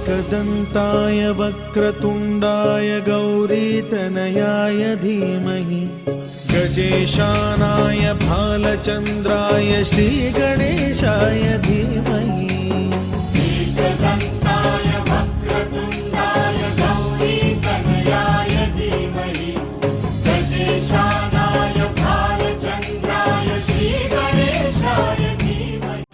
एकदन्ताय वक्रतुण्डाय गौरीतनयाय धीमहि गजेशानाय भालचन्द्राय श्रीगणेशाय धीमहि। एकदन्ताय वक्रतुण्डाय गौरीतनयाय धीमहि गजेशानाय भालचन्द्राय श्रीगणेशाय धीमहि।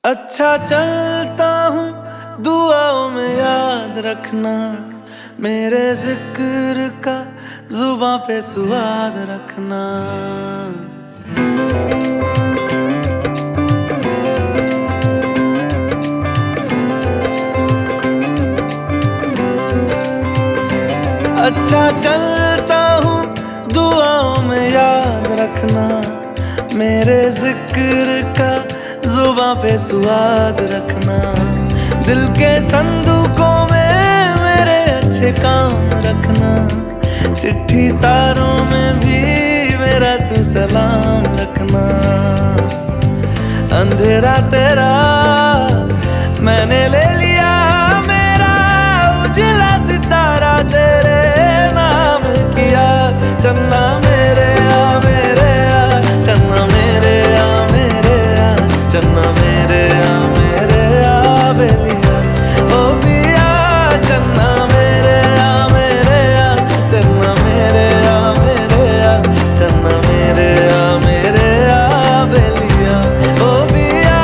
अच्छा चलता हूँ दुआओं में याद रखना, मेरे जिक्र का जुबां पे स्वाद रखना। अच्छा चलता हूँ दुआओं में याद रखना, मेरे जिक्र का जुबां पे स्वाद रखना। दिल के संदूकों में मेरे अच्छे काम रखना, चिट्ठी तारों में भी मेरा तू सलाम रखना। अंधेरा तेरा मैंने ले लिया, मेरा उजला सितारा तेरे नाम किया। चन्ना मेरे आ मेरे आ, चन्ना मेरे आ मेरे आ, चन्ना मेरे आ मेरे आ बेलिया ओ पिया। चन्ना मेरे आ मेरे आ, चन्ना मेरे आ मेरे आ, चन्ना मेरे आ मेरे आ बेलिया ओ पिया।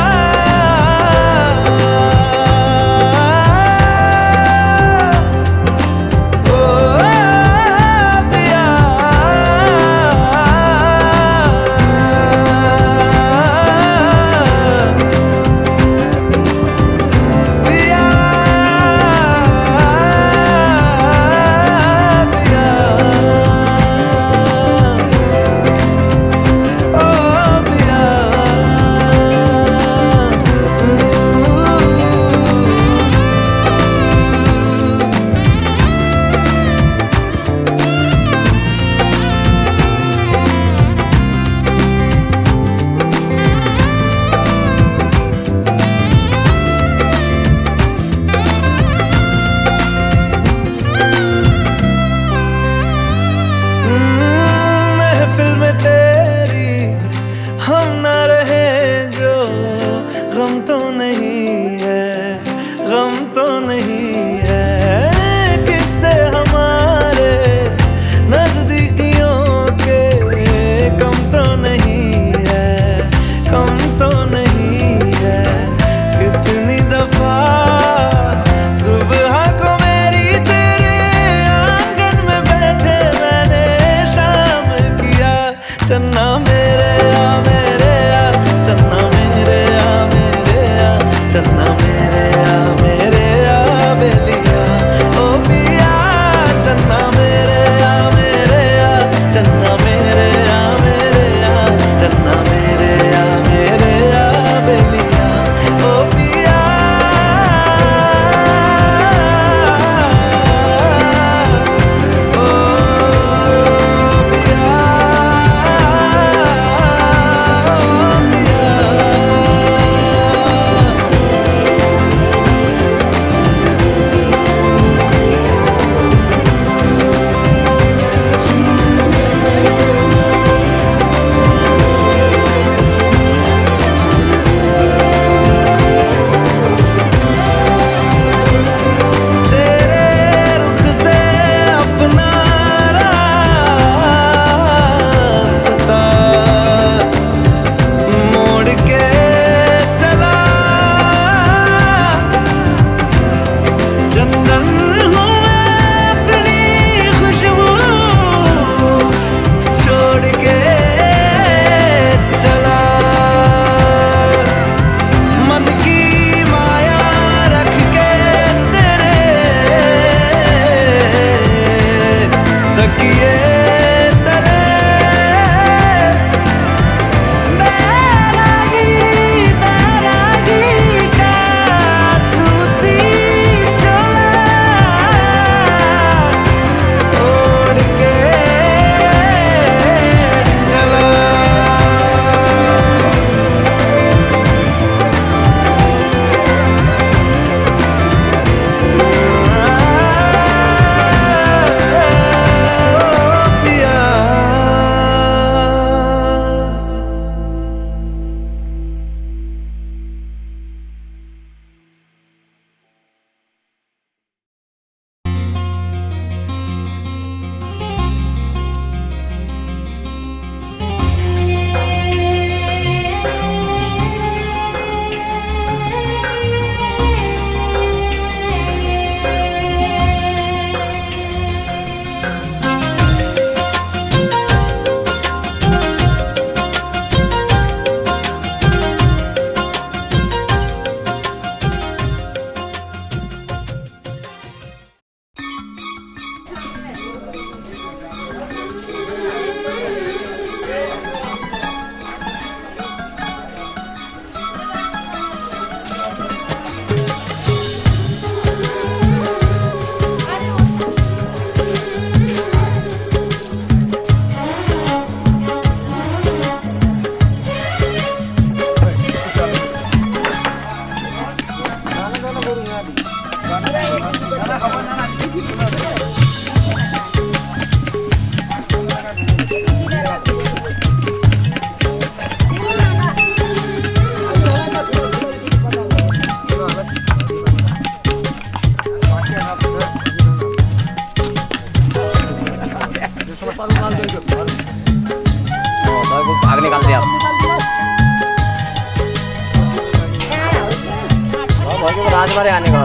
आज बारे आने का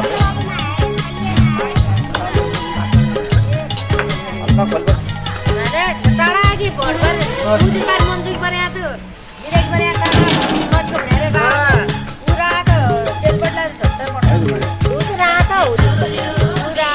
अरे टाढा कि भोटभर दुई बार मन्जुर परे आतो डिरेक्ट परे आता मत छोडेर रा पुरा त तेलपटला झट्ट पड्छ उस रात हो पुरा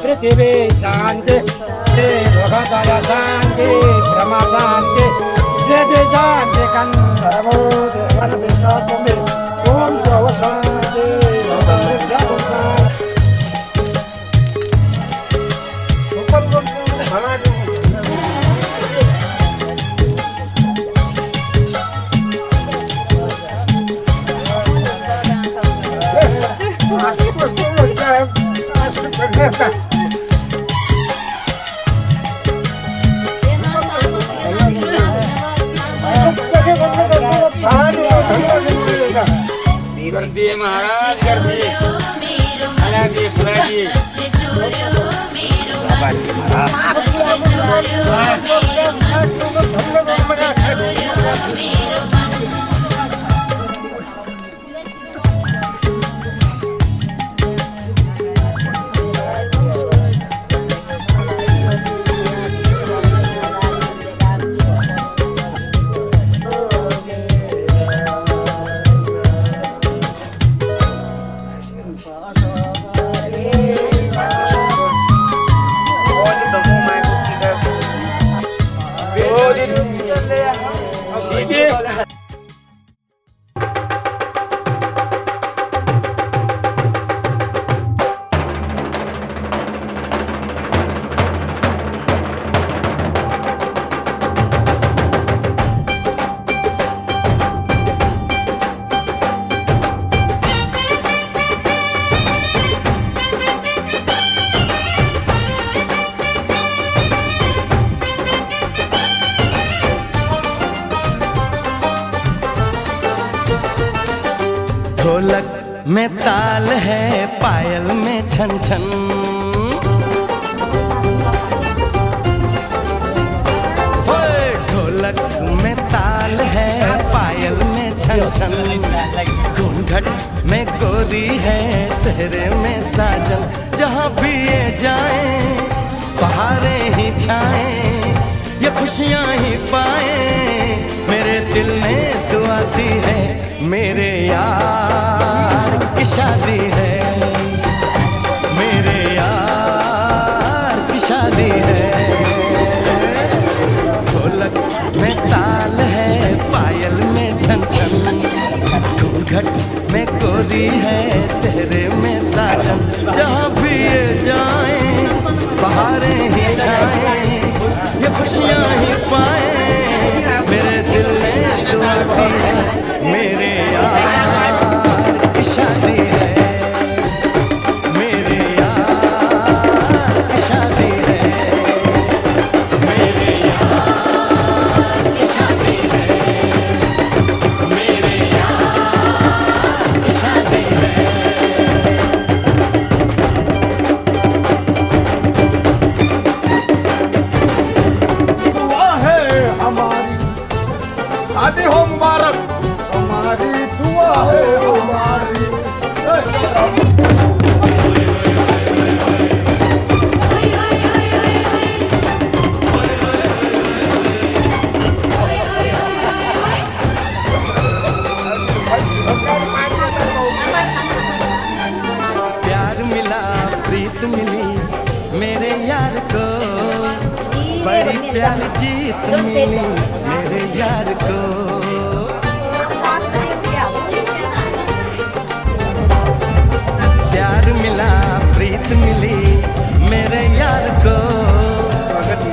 पृथ्वी शांति भगवतया शांति ब्रह्म शांति वेद शांति कंधर्वो देवन विश्वात्मे ओम सर्व शांति महाराज ढोलक में ताल है पायल में छन छन, ढोलक में ताल है पायल में छन छन, घूंघट में गोरी है सहरे में साजन, जहाँ भी ये जाए बहारें ही छाए ये खुशियाँ ही पाए, मेरे दिल ने दुआ दी है मेरे यार की शादी है, मेरे यार की शादी है। ढोलक में ताल है पायल में छन छन, शादी हो मुबारक, हमारी दुआ है हमारी। प्यार मिला प्रीत मिली मेरे यार को, बड़ी प्यार जीत मिली मेरे यार को। प्यार मिला प्रीत मिली मेरे यार को,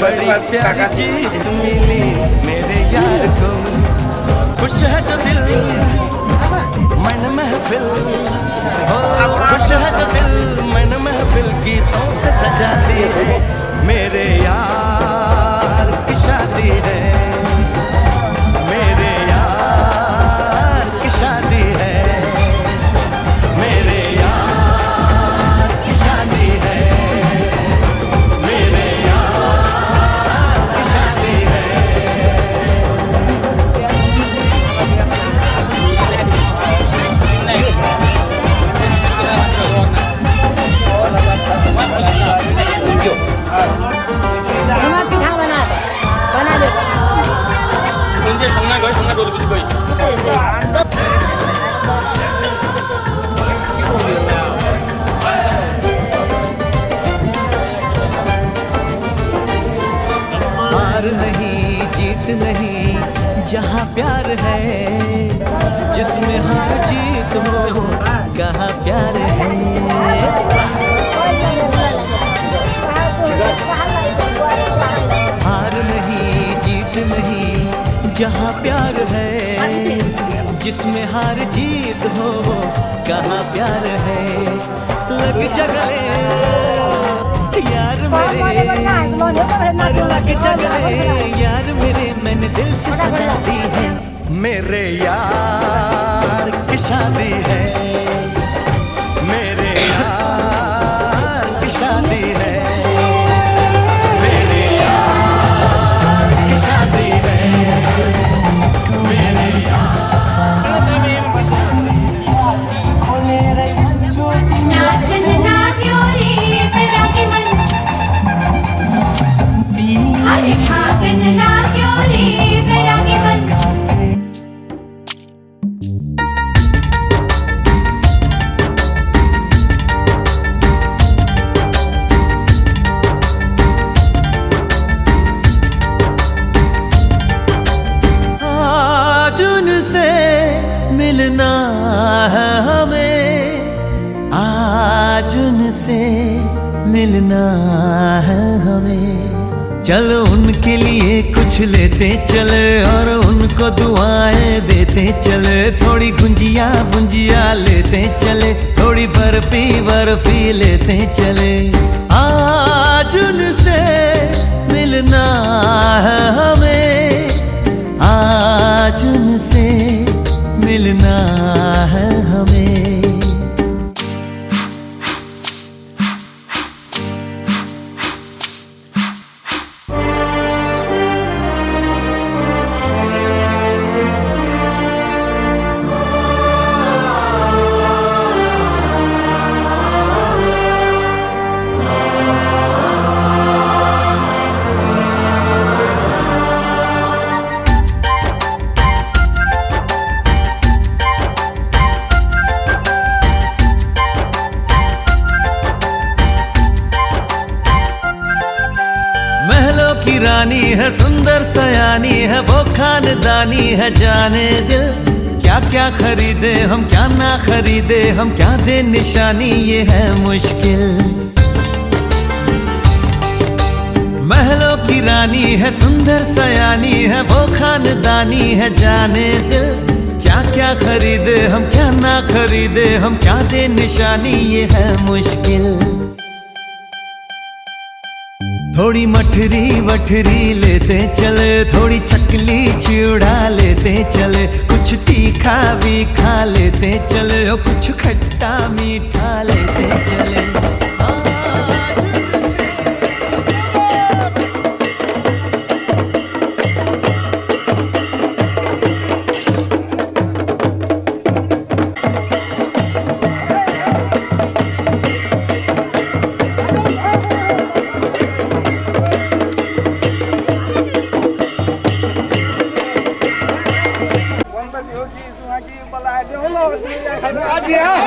बड़ी प्यार जीत मिली मेरे यार को। खुश है जो दिल मन महफिल, हो खुश है जो दिल मन महफिल गीतों से सजाती है, मेरे यार की शादी है, मेरे यार की शादी है, मेरे यार की शादी है, मेरे यार की शादी है। हार नहीं जीत नहीं जहाँ प्यार है, जिसमें हार जीत हो कहाँ प्यार है। हार नहीं जीत नहीं जहाँ प्यार है, जिसमें हार जीत हो कहाँ प्यार है। लग जगले यार मेरे, लग जगले यार मेरे, मैंने दिल से सजा दी है, मेरे यार की शादी है, मेरे यार की शादी है, मेरे यार की शादी है, मेरे यार की शादी है। नाचन ना क्यों रे मेरा के मन, अरे भागन ना क्यों रे मेरा के मन। आज उनसे मिलना है हमें, आज उनसे मिलना है हमें। चलो उनके लिए कुछ लेते चले और उनको दुआएं देते चले, थोड़ी गुंजिया गुंजिया लेते चले, थोड़ी बर्फी बर्फी लेते चले। आज उनसे मिलना है हमें, आज उनसे मिलना है हमें। महलों की रानी है, सुंदर सयानी है, वो खानदानी है जाने दिल। क्या क्या खरीदे हम क्या ना खरीदे हम, क्या दे निशानी ये है मुश्किल। महलों की रानी है, सुंदर सयानी है, वो खानदानी है जाने दिल। क्या क्या खरीदे हम क्या ना खरीदे हम, क्या दे निशानी ये है मुश्किल। थोड़ी मठरी वठरी लेते चले, थोड़ी चकली चिड़ा लेते चले, कुछ तीखा भी खा लेते चले और कुछ खट्टा मीठा लेते चले। आज यहाँ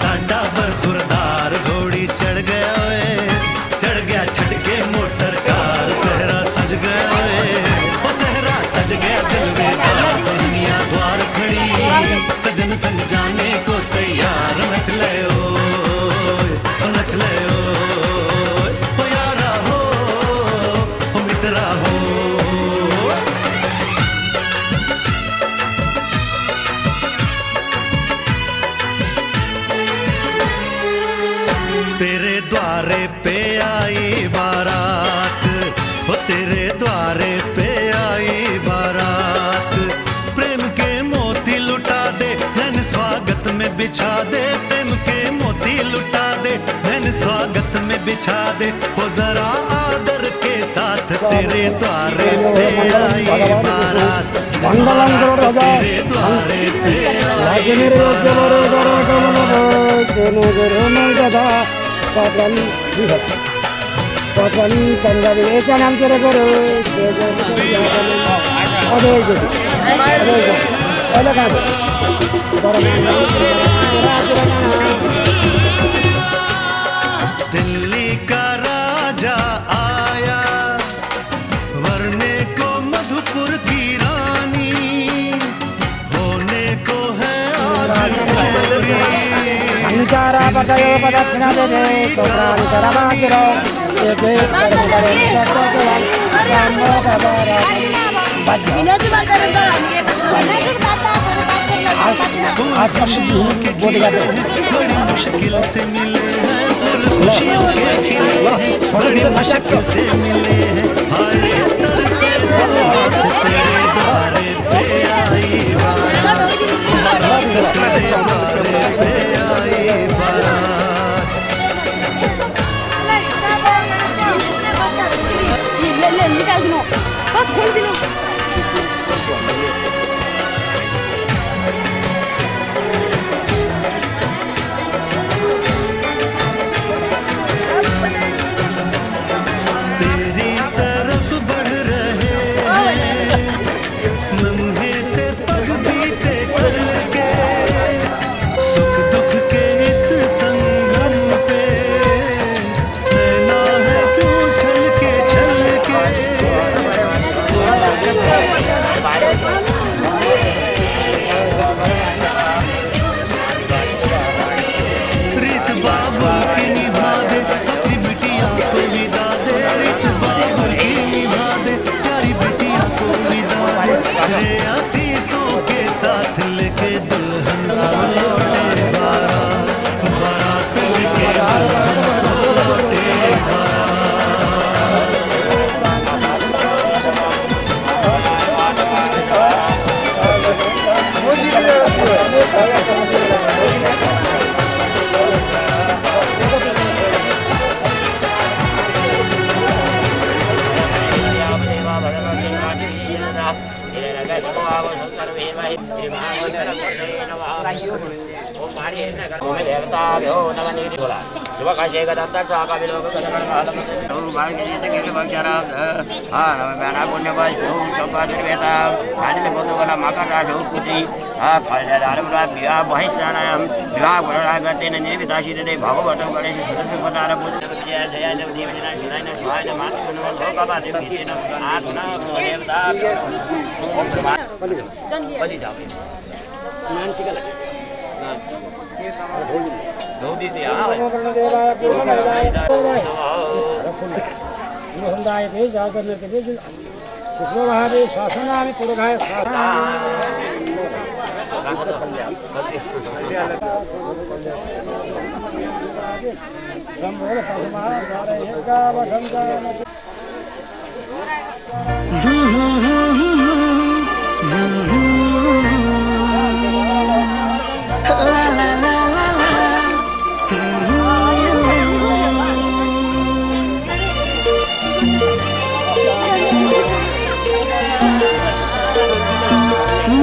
साडा बरखुरदार घोड़ी चढ़ गया ओए, चढ़ गया छटके मोटर कार। सहरा सज गया ओए, ओ सहरा सज गया जलवेदार। दुनिया द्वार खड़ी सजन संग जाने को तैयार। नच ले ओए, ओ नच ले ओए, ओ यारा हो, ओ मित्रा हो। तेरे द्वारे पे आई बारात, हो तेरे द्वारे पे आई बारात। प्रेम के मोती लुटा दे नैन स्वागत में बिछा दे। प्रेम के मोती लुटा दे नैन स्वागत में बिछा दे। हो जरा आदर के साथ तेरे द्वारे पे आई बारात। तेरे द्वारे पे आई बारात। दिल्ली का राजा आया, वरने को मधुपुर की रानी। होने को है आज पूरी। खुशियों के खिले बड़ी मुश्किल से मिले हैं। खुशियों के खिले बड़ी मुश्किल से मिले हैं। हाय तरसे तेरे द्वारे पे आई बारात। तेरे द्वारे पे आई बारात। तेरी तरफ बढ़ रहे हैं लम्हे से पग बीते करके। सुख दुख के इस संगम पे नैना है क्यों छलके छलके। रीत बाबुल की निभा दे अपनी बिटिया को विदा दे। रीत बाबुल की निभा दे प्यारी बिटिया को विदा दे। तेरे आशीषों के साथ लेके दुल्हन को लौटे बारात। बारात लेके दुल्हन को लौटे बारात।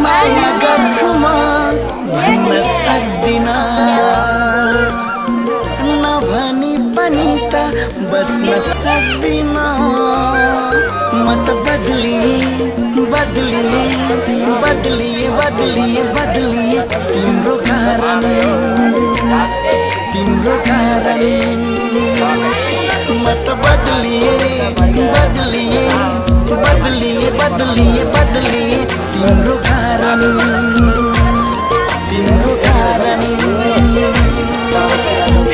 माया गर्छु म भन्न सक्दिन, नभनी पनि त बस्न सक्दिन। म त बदलिए बदलिए बदलिए बदलिए बदलिए तिम्रो कारण। मत बदलिए बदलिए बदलिए बदलिए बदलिए तिम्रो कारण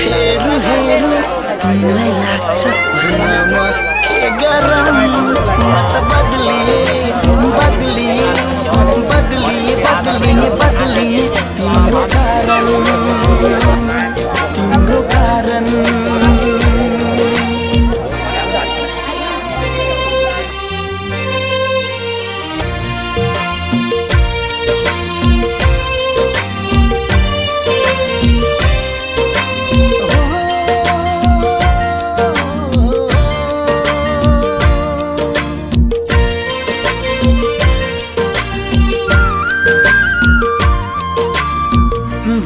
हेरु हेरु तिमीलाई लाग्छ भन्न म के गरौँ मत बदलिए बदलिए बदलिए बदलिए बदलिए तिम्रो कारण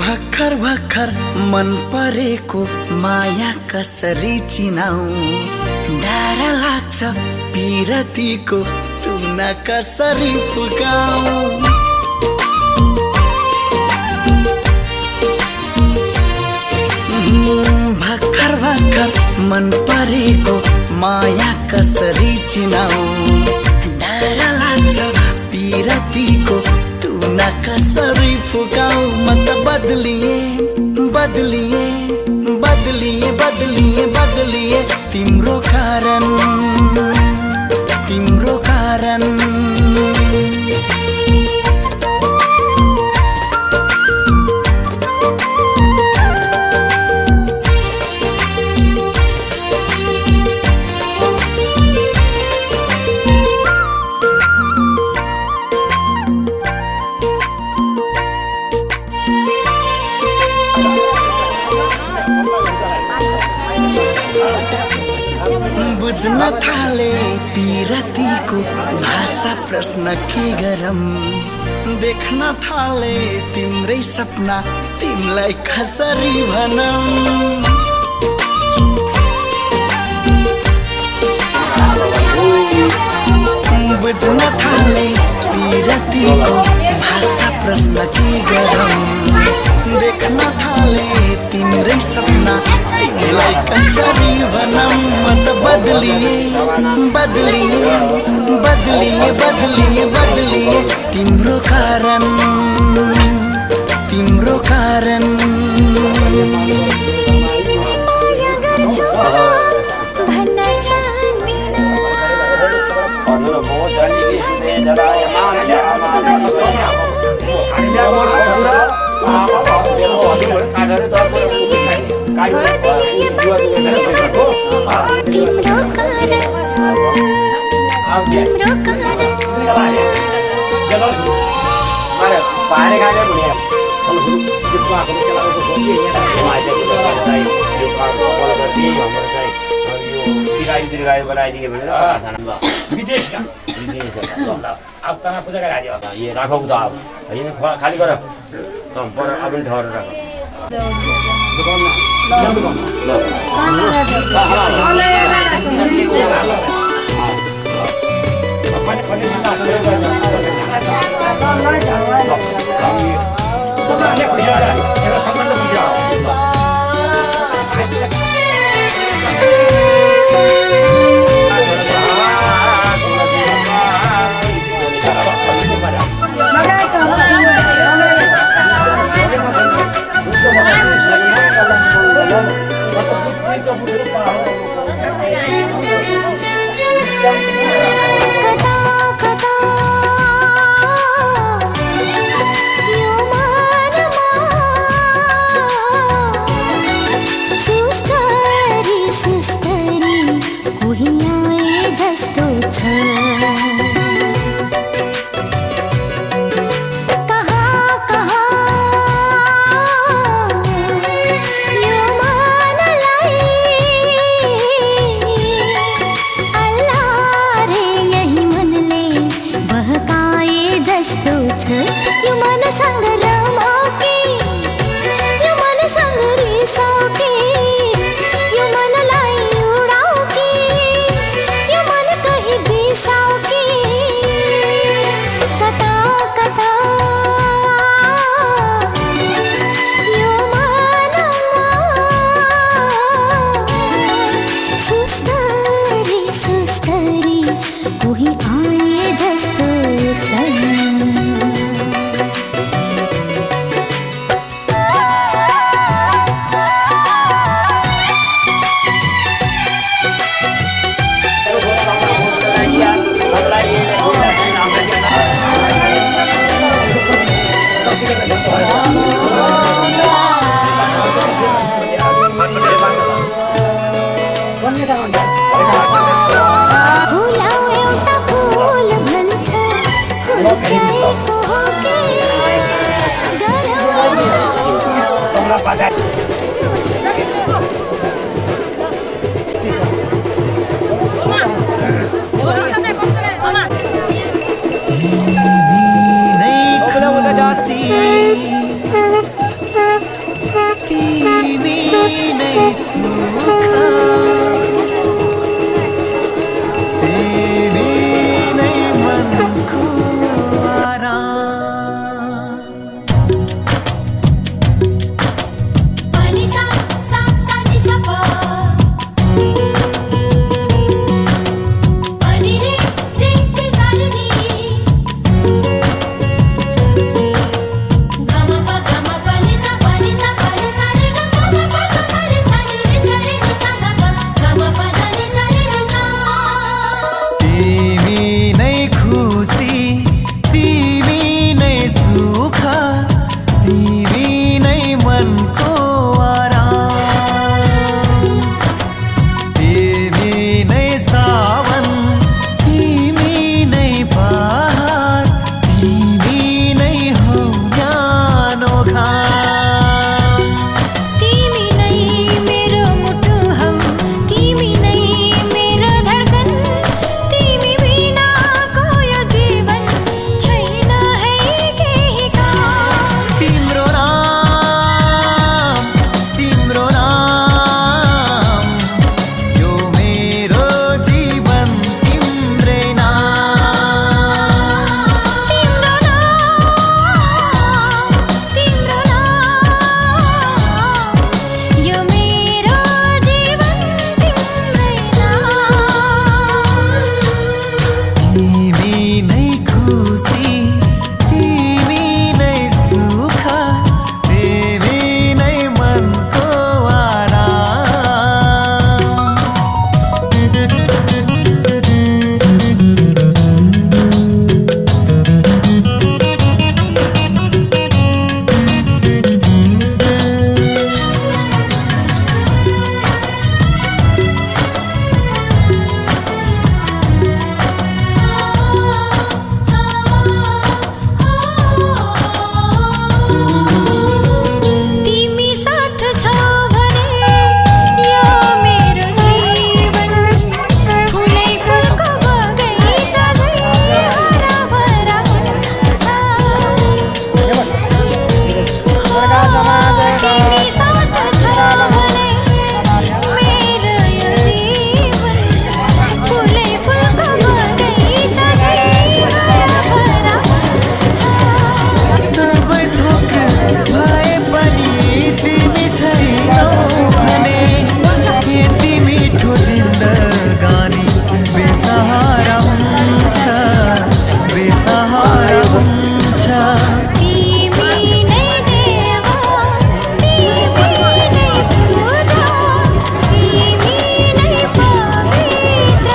भर्खर भर्खर मन परेको माया कसरी चिनाऊ डर लाग्छ पिरतीको तुना कसरी फुकाऊ भर्खर भर्खर मन परेको माया कसरी चिनाऊ डर लाग्छ पिरतीको तुना कसरी फुकाऊ मत बदलिए बदलिए बदलिए बदलिए बदलिए तिम्रो कारण बुझ्न थाले पिरतीको भाषा प्रश्न के गरम देख्न थाले तिम्रै सपना तिमलाई कसरी भनम बुझ्न थाले पिरतीको भाषा प्रश्न के गरम देख्न थाले तिम्रै सपना तिमीलाई कसरी भनम मत बदलिए बदलिए बदलिए बदलिए बदलिए तिम्रो कारण माया गर्छु भन्न सक्दिन तिम्रो विदेशका अब तना पूजा गराइदियो ये राखौ त अब हैन खाली गर तम पर अपन ठहर राख नै सुख तिमी नै मनको आराम पनि सा सा सा नि सा प पनि रे रे रे सा रे नि ग म प नि सा रे ग प रे सा रे नि सा ग प ग म प ध नि सा रे नि सा तिमी नै खुसी तिमी नै सुख तिमी नै मनको आराम तिमी नै सावन तिमी नै बहार तिमी नै हौ न्यानो घाम तिमी नै मेरो मुटु हौ तिमी नै मेरो धडकन तिमी बिनाको यो जीवन छैन है केही काम तिम्रो नाम यो मेरो जीवन तिम्रै नाम तिम्रो नाम यो मेरो जीवन तिम्रै नाम तिमी नै खुसी तिमी नै सुख तिमी नै मनको आराम तिमी साथ छौ भने यो मेरो जीवन फुलै फुलको बगैँचा झै हराभरा हुन्छ तिमी साथ छौ भने मेरो यो जीवन फुलै फुलको बगैँचा झै हराभरा हुन्छ सबै थोक भए पनि तिमी छैनौ भने यति मिठो जिन्दगानी बेसहारा हुन्छ तिमी नै देवा तिमी नै पूजा तिमी नै पवित्र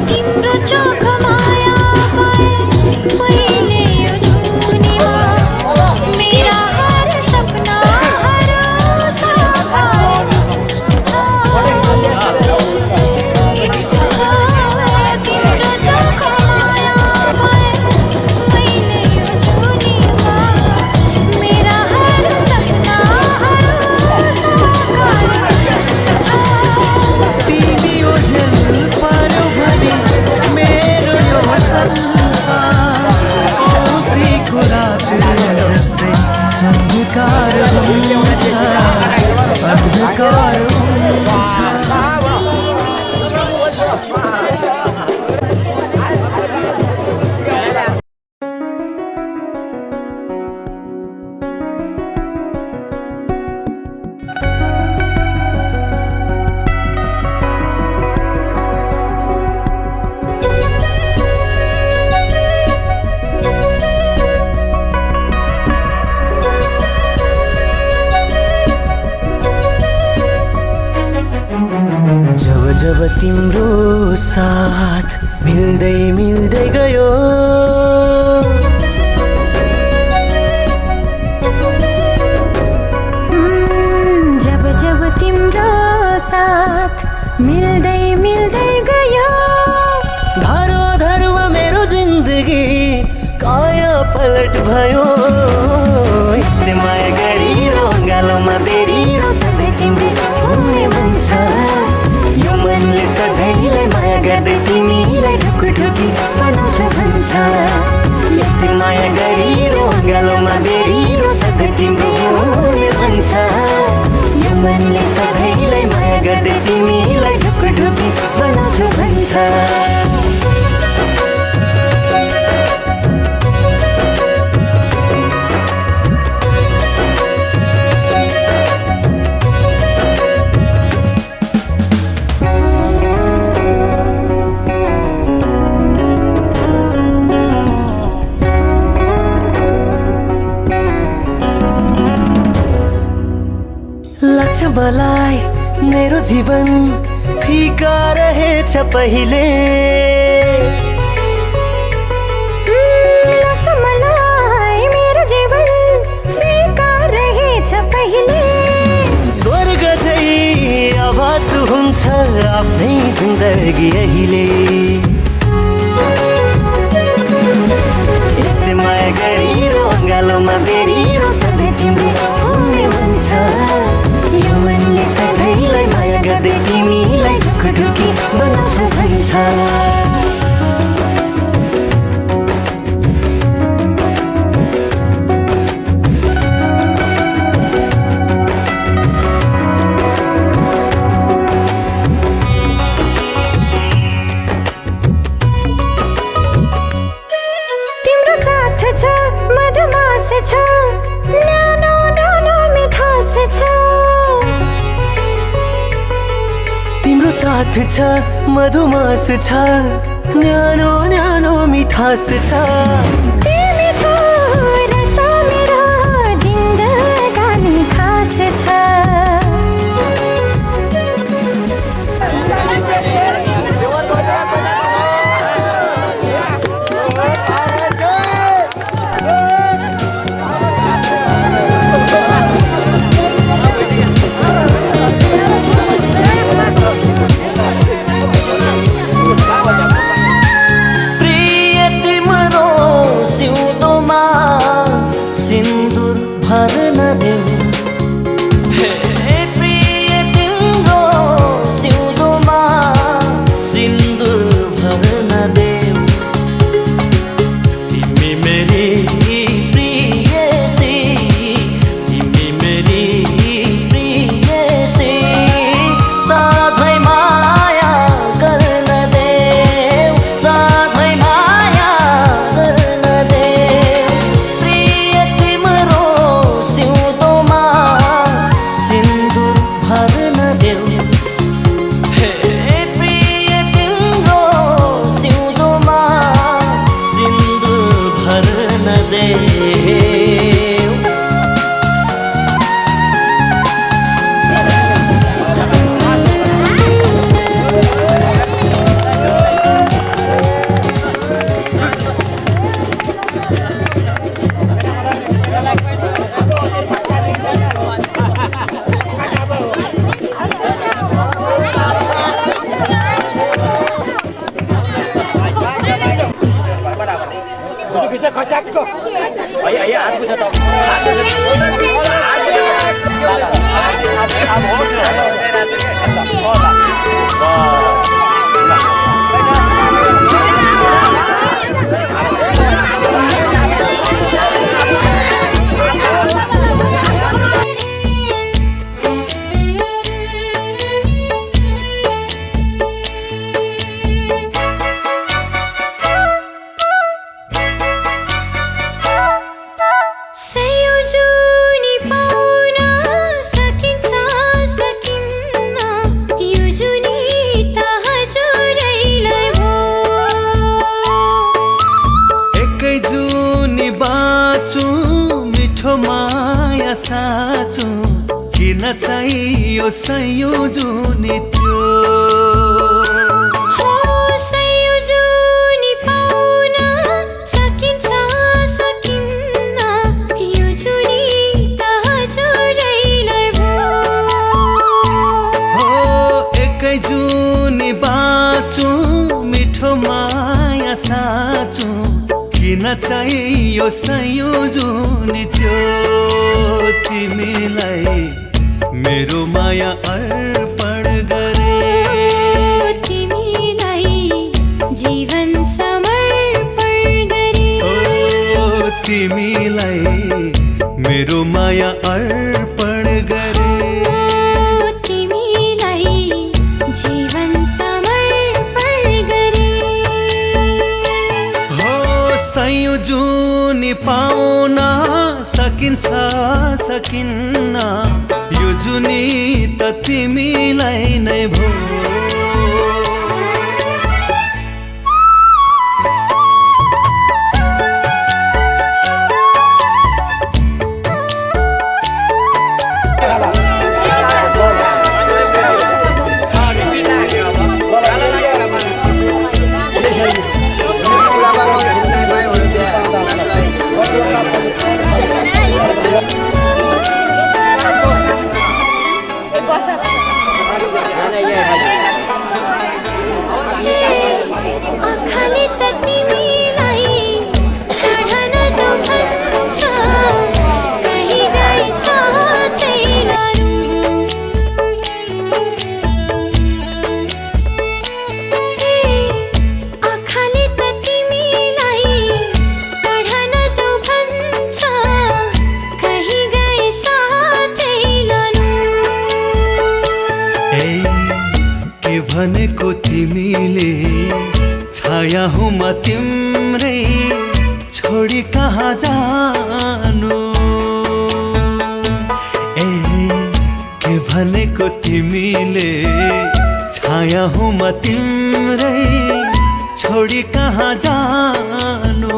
तिम्रो चोख माया पाए मैले यो जुनीमा मेरा हर सपनाहरू साकार हुन्छ तिम्रो चोख माया पाए मैले यो जुनीमा मेरा हर सपनाहरू साकार हुन्छ तिमी ओझेल पर्यो भने मेरो यो संसार औँसीको रात जस्तै अन्धकार हुन्छ जब तिम्रो साथ मिल्दै मिल्दै गयो जब जब तिम्रो साथ मिल्दै मिल्दै गयो धरोधर जिन्दगी काया पलट भयो यस्तै माया गरिरो गालोमा बेरिरो सधैँ तिम्रो हुने भन्छ यो मनले सधैँलाई माया गर्दै तिमीलाई ढुकुढुकी बनाउँछु भन्छ यस्तै माया गरिरो गालोमा बेरिरो सधैँ तिम्रो हुने भन्छ यो मनले सधैँलाई माया गर्दै तिमीलाई ढुकुढुकी बनाउँछु भन्छ लाग्छ मलाई मेरो जीवन फिका रहेछ पहिले लाग्छ मलाई मेरो जीवन फिका रहेछ पहिले स्वर्ग झै आभास हुन्छ आफ्नै जिन्दगी अहिले यस्तै माया गरिरो गालोमा बेरिरो सधैँ तिम्रो हुने भन्छ यो मनले सधैँलाई माया गर्दै तिमीलाई ढुकुढुकी बनाउँछु भन्छ तिम्रो साथ छ मधुमास छ न्यानो न्यानो मिठास छ तिम्रो साथ छ मधुमास छ न्यानो न्यानो मिठास छ तिमी छौ र त मेरो जिन्दगानी खास छ प्रिय तिम्रो सिउँदोमा सिन्दुर भर्न देऊ हे प्रिय तिम्रो सिउँदोमा सिन्दुर भर्न देऊ तिमी मेरी प्रियसी तिमी मेरी प्रियसी सधैँ माया गर्न देऊ सधैँ माया गर्न देऊ प्रिय तिम्रो सिउँदोमा सिन्दुर भर्न देऊ हे प्रिय तिम्रो सिउँदोमा सिन्दुर भर्न देऊ संयोजनी पाउन सकिन्छ सकिन्न यो जुनी त हजुरैलाई भो एकै जुनी बाँचु मिठो माया साँचु किन चाहियो संयोजनी त्यो हो संयोजनी पाउन सकिन्छ सकिन्न यो जुनी त हजुरैलाई भो हो एकै जुनी बाँचु मिठो माया साँचु किन चाहियो सयौं जुनी त्यो तिमीलाई मेरो माया अर्पण गरे तिमीलाई जीवन समर्पण गरे तिमीलाई मेरो माया अर्पण गरे तिमीलाई जीवन समर्पण गरे हो सयौं जुनी पाउन सकिन्छ सकिन्न यो जुनी त तिमीलाई नै भो आँखाले त तिमीलाई पढ्न जाउँ भन्छ कहीँ गई साथै लानु आँखाले त तिमीलाई पढ्न जाउँ भन्छ कहीँ गई साथै लानु के भनेको तिमीले छाया हो म तिम्रै छोडी कहाँ जानु के भनेको तिमीले छाया हो म तिम्रै छोडी कहाँ जानु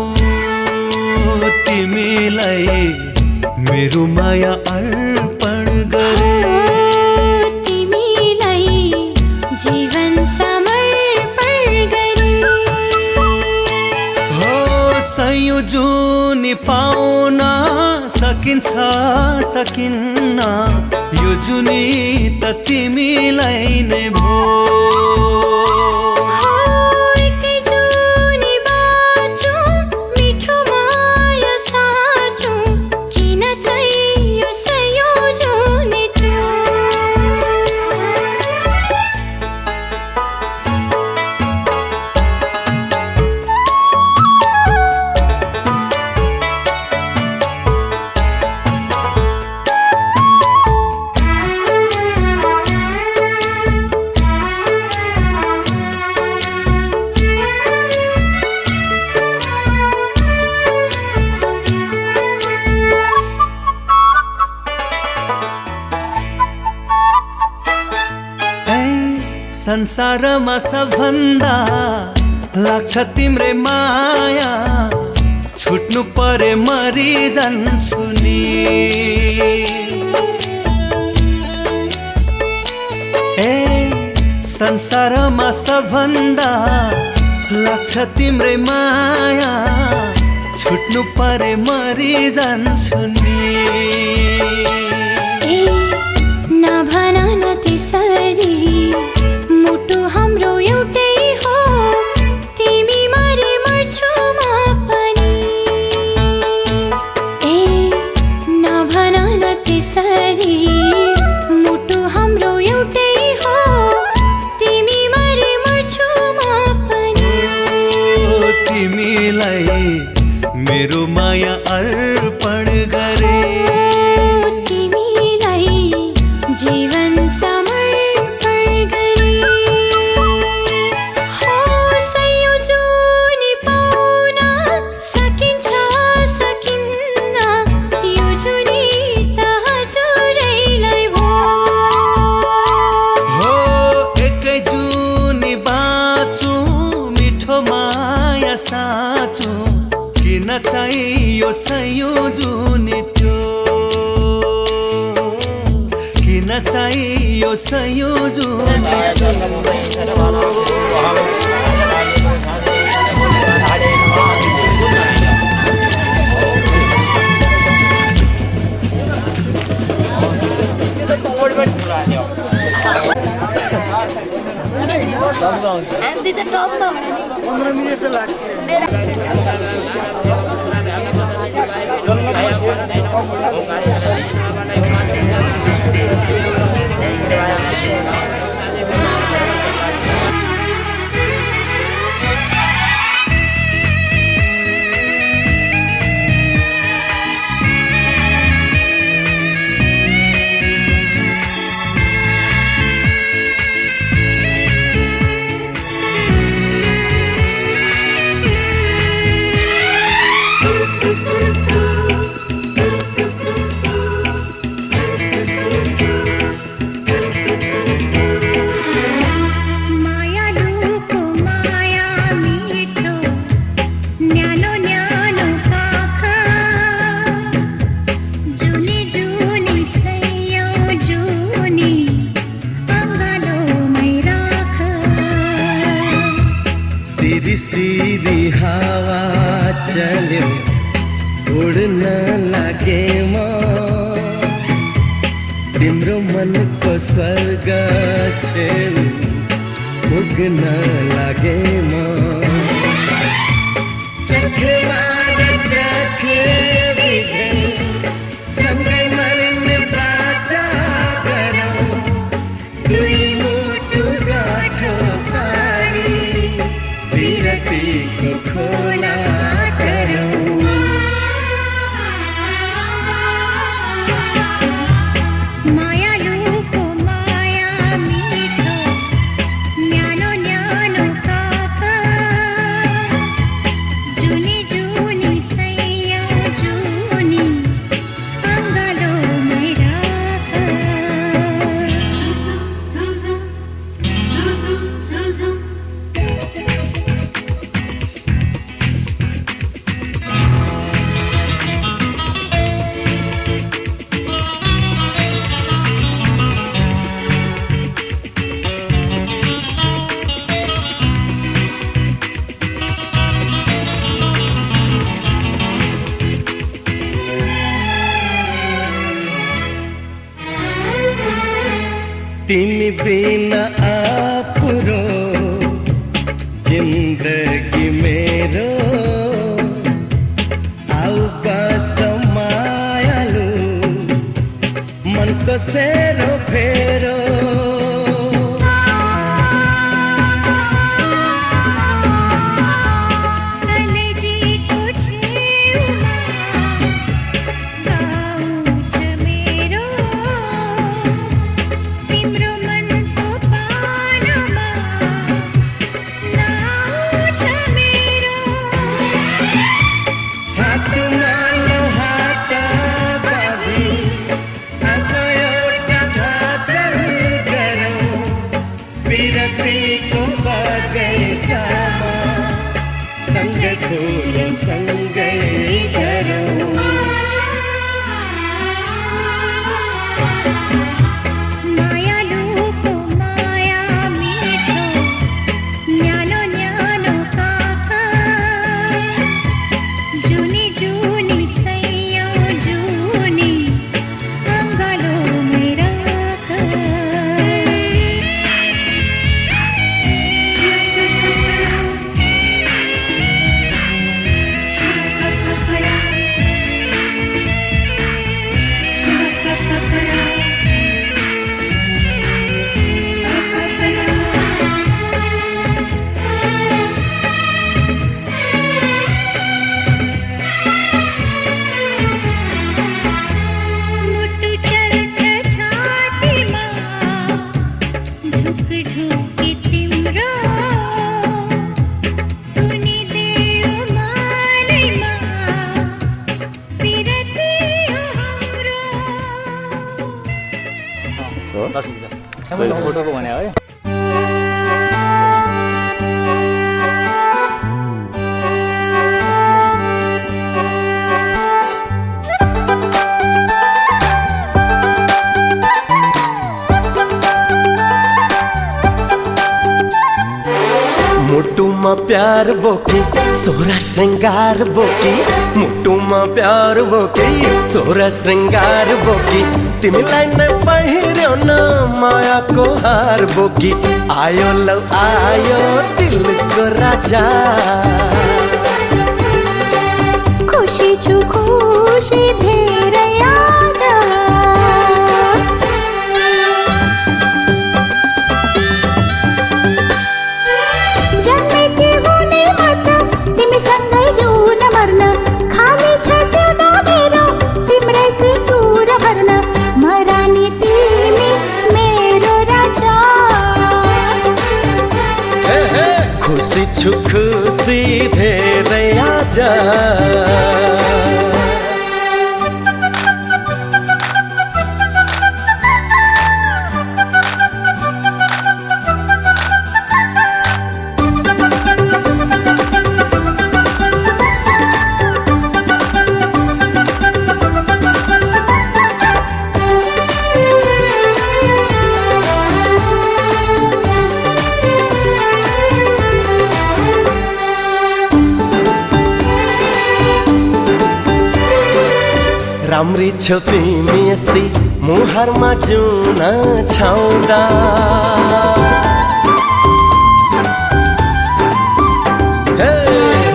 तिमीलाई मेरो माया अर्पण गरे जीवन समर्पण गरे हो सयौं जुनी पाउन सकिन्छ सकिन्न यो जुनी त तिमीलाई नै भो एकै जुनी बाँचौँ मिठो माया साँचौँ किन चाहियो सयौं जुनी त्यो संसारमा सबभन्दा लाग्छ तिम्रै माया छुट्नु परे मरि जान्छु नि संसारमा सबभन्दा लाग्छ तिम्रै माया छुट्नु परे मरि जान्छु नि नभन न त्यसरी मुटु हाम्रो एउटै हो तिमी मरे मर्छु म पनि नभन न त्यसरी मुटु हाम्रो एउटै हो तिमी मरे मर्छु म पनि तिमीलाई मेरो माया अर्पण गरे जीवन समर्पण गरे हो सयौं जुनी पाउन सकिन्छ सकिन्न यो जुनी त हजुरैलाई भो हो एकै जुनी बाँचौँ मिठो माया साँचौँ किन चाहियो सयौं जुनी त्यो किन चाहियो सयौं जुनी हामी त टपमा भने नि 15 मिनट त लाग्छ सिरी हावा चल्यो उड्न लागे म तिम्रो मनको स्वर्ग छेउ पुग्न लागे म चक्रमा चक्री झै सँगै मर्ने बाचा गरौँ दुई मुटु गाँठो पारी विरतीको खोला गरौँ मायालुको माया मिठो न्यानो न्यानो काका जुनी जुनी सैया जुनी अङ्गालोमै राख सुसु सुसु सुसु तिमी बिना आपुरो जिन्दगी मेरो आउ बस मायालु मनको सेरो फेरो कलेजीको छेउमा गाउँ छ मेरो तिम्रो मनको पानमा नाउँ छ मेरो हातमा हात बाँधी आज एउटा घातल गरौँ विरतीको बगैँचामा सँगै फुलौँ सँगै झरौँ मायालुको माया मिठो न्यानो न्यानो काका जुनी जुनी सैया जुनी अङ्गालोमै राख मुटु चल्छ छातीमा ढुक ढुकी तिम्रो सुनिदेऊ मनैमा विरती हाम्रो फोटोको भने है मुटुमा प्यार बोकी सोरा श्रृंगार बोकी मुटुमा प्यार बोकी सोरा श्रृंगार बोकी तिमीलाई नै पहिर्यो न मायाको हार बोकी आयो लौ आयो दिलको राजा खुशी छु खुशी धेरै आज जन्मेकी हुने मत तिमीसँगै जिउन मर्न खाली छ सिउँदो मेरो तिम्रै सिन्दुर भर्न मरानी तिमी मेरो राजा खुसी छु खुसी धेरै आज राम्री छौ तिमी यस्तै मुहारमा जुन छाउँदा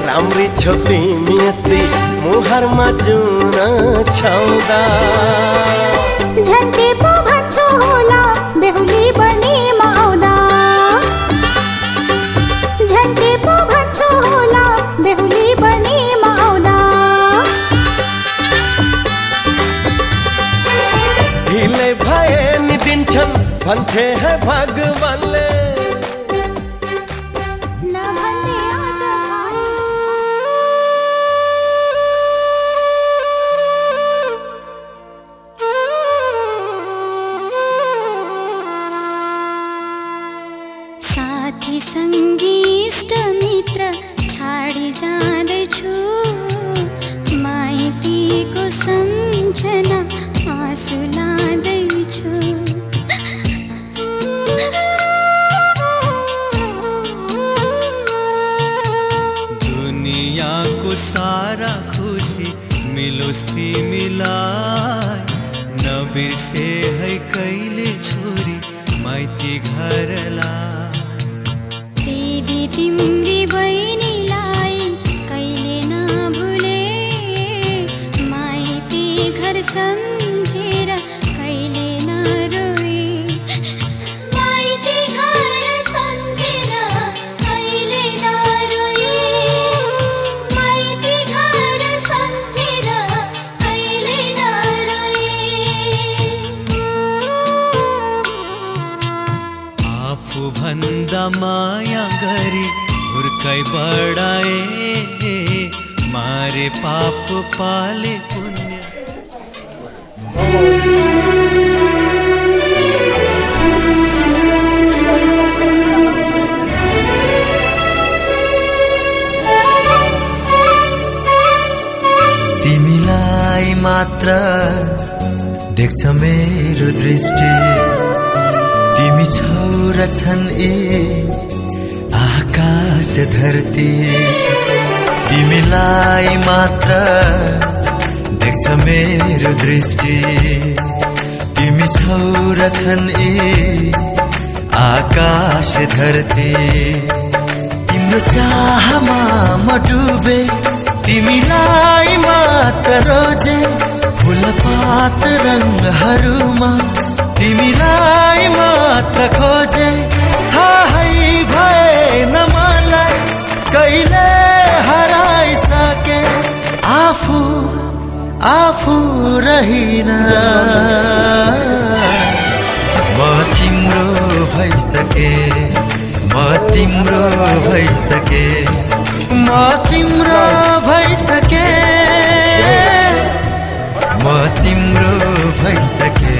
राम्री छौ तिमी यस्तै मुहारमा जुन छाउँदा झन्डे पो भन्छौ होला बेहुली बनी आउँदा झन्डे पो भन्छौ होला बेहुली बनी आउँदा ढिलै भए नि दिन्छन् भन्थे है भगवानले नभन्ने आज साथी सङ्गी इष्ट मित्र छाडी जाँदैछु माइतीको सम्झना आँसु लाँदैछु दुनियाँको सारा खुसी मिलोस् तिमीलाई नबिर्से है कहिले छोरी माइती घरलाई दिदी तिम्री बहिनीलाई कहिले नभुले माइती घर सम्झेर कहिले नरोए माइती घर सम्झेर कहिले नरोए माइती घर सम्झेर कहिले नरोए आफू भन्दा माया गरी हुर्काइ बढाए मारे पाप पाले पुण्य तिमीलाई मात्र देख्छ मेरो दृष्टि तिमी छौ र छन् आकाश धरती तिमीलाई मात्र देख्छ मेरो दृष्टि तिमी छौ र छन् आकाश धरती तिम्रो चाहमा म डुबे तिमीलाई मात्र रोजे फुलपात रङहरूमा तिमीलाई मात्र खोजे थाहै भएन मलाई कहिले हराइसके आफू रहिन म तिम्रो भइसके म तिम्रो भइसके म तिम्रो भइसके म तिम्रो भइसके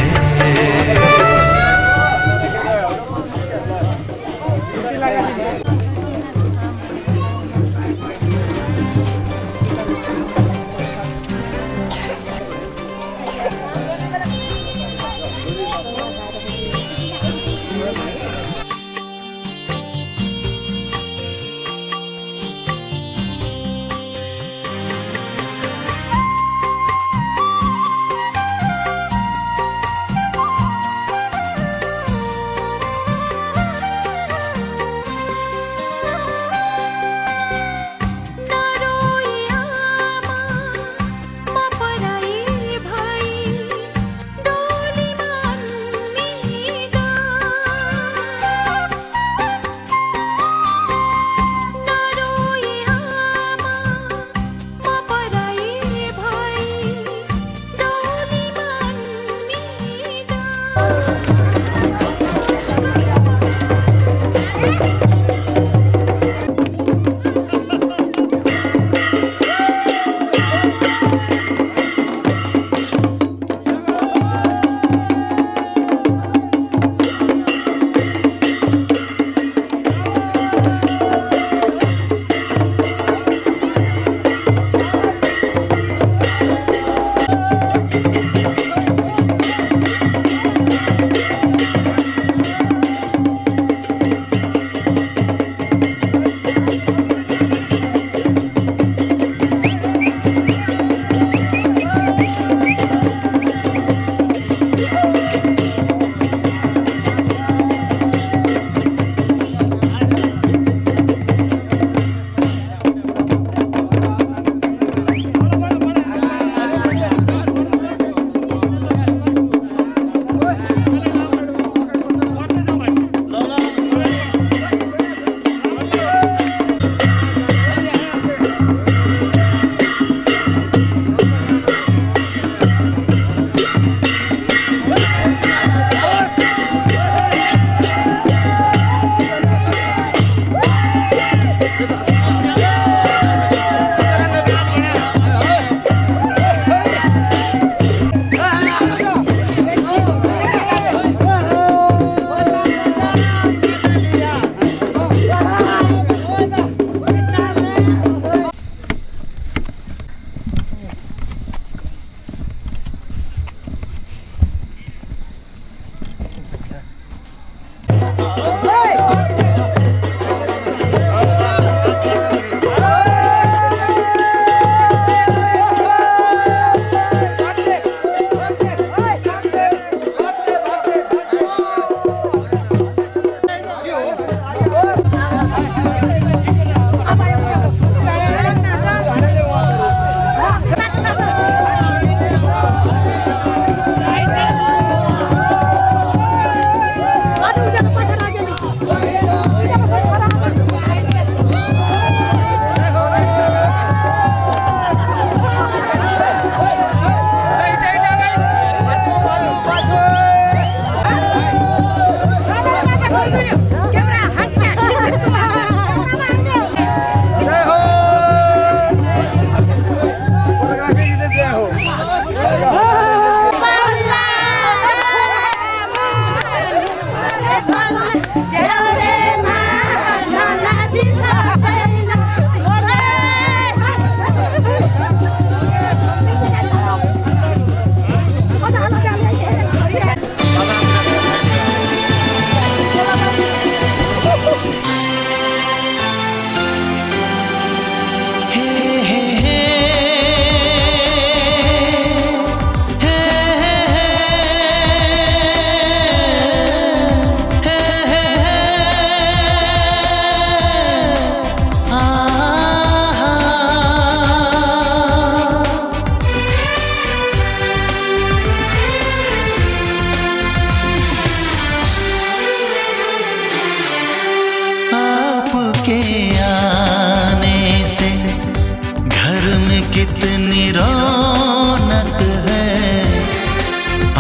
कितनी रौनक है,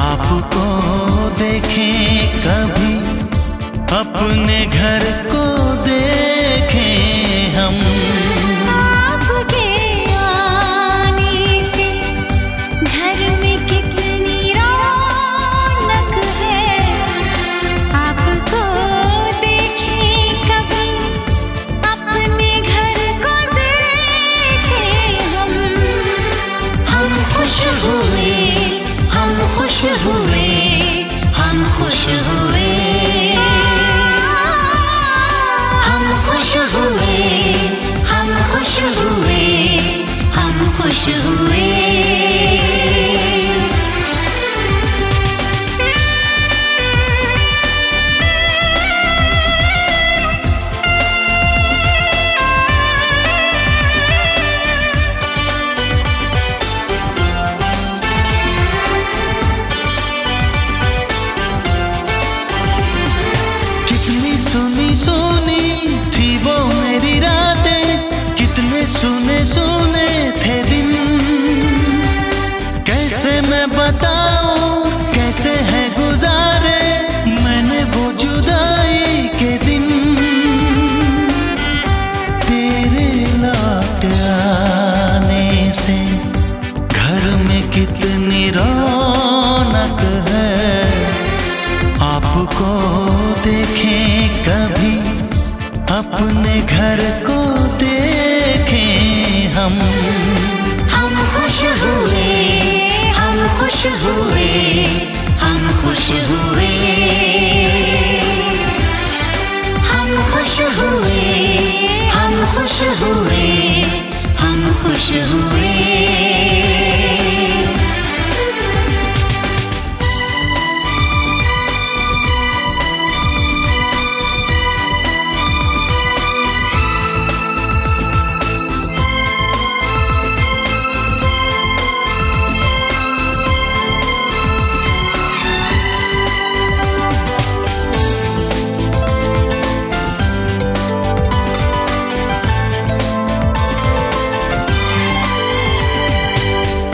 आपको देखें कभी, अपने घर को देखें हम। आपके आने से घर में कितनी रौनक है, आपको देखें कभी, अपने घर को देखें हम। हम खुश हुए, हम खुश हुए, हम खुश हुए, हम खुश हुए, हम खुश हुए, हम खुश हुए। कितनी सुनी सुनी थी वो मेरी रातें, कितने सुने सुने थे दिन। कैसे मैं बताऊं कैसे है गुजारे मैंने वो जुदाई के दिन। तेरे लौट आने से घर में कितनी रौनक है, आपको देखें कभी, अपने घर को देखें हम। हम खुश हुए, हम खुश हुए, हम खुश हुए, हम खुश हुए, हम खुश हुए, हम खुश हुए।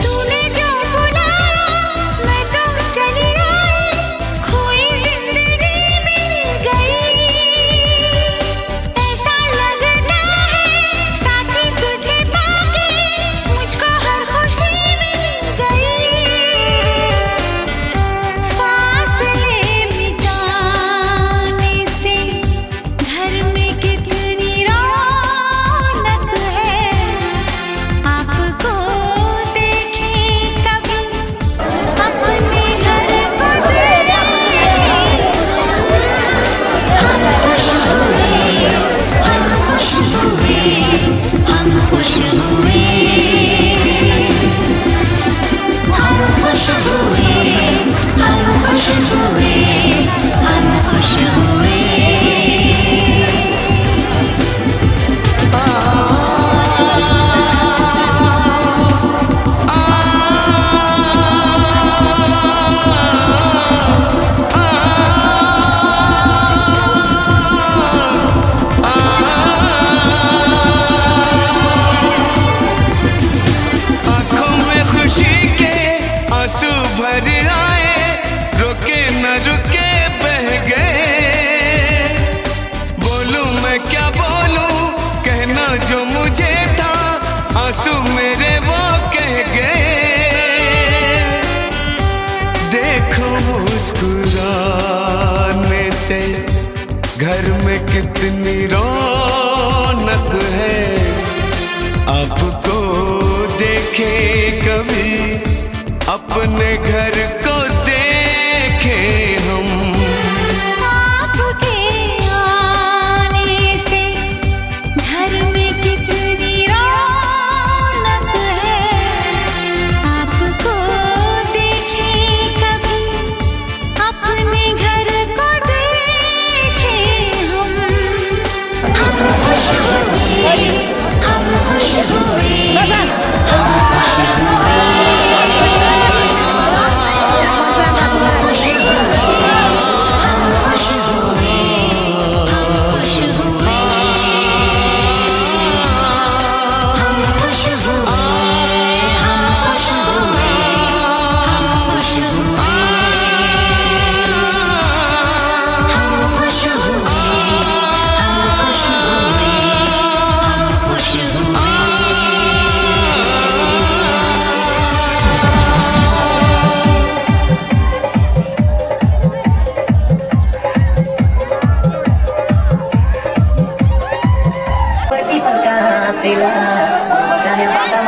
तूने जो बुलाया मैं तो चली आई, खोई जिंदगी मिल गई। ऐसा लगता है साथी तुझे पाके मुझको हर खुशी मिल गई। फासले मिटाने से घर में कितनी रौनक है, आपको देखें कभी, अपने घर को देखें। हम खुश हुए, हम खुश हुए, हम खुश हुए, हम खुश हुए, हम खुश हुए, हम खुश हुए। आंखों में खुशी के आंसू भर आए, रुके न रुके बह गए। बोलूं मैं क्या बोलूं, कहना जो मुझे था, आंसू मेरे वो कह गए। देखो मुस्कुराने से घर में कितनी रौनक है, आपको देखे कभी, अपने घर को देखे हम। आपके आने से घर में कितनी रौनक है, आपको देखें कभी, अपने घर को देखें हम। हम खुश हुए, हम खुश हुए, हम खुश हुए,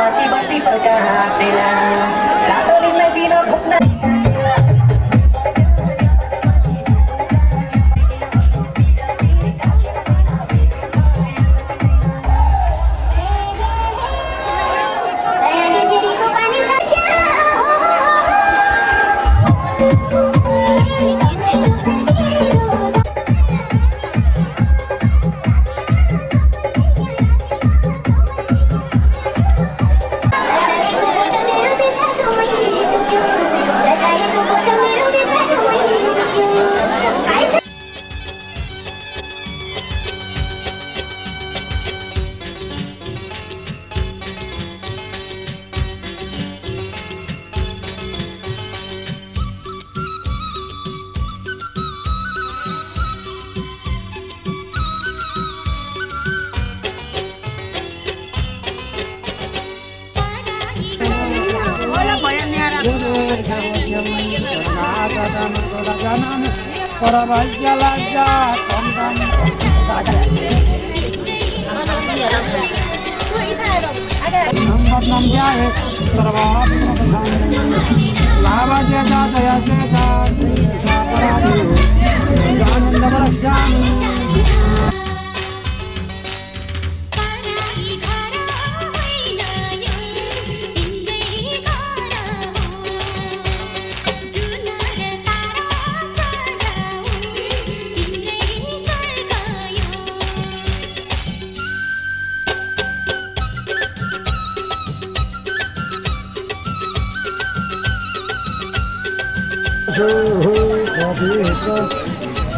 बसी बसी बजा हाँसेला लाडोलीलाई दिन घुम्न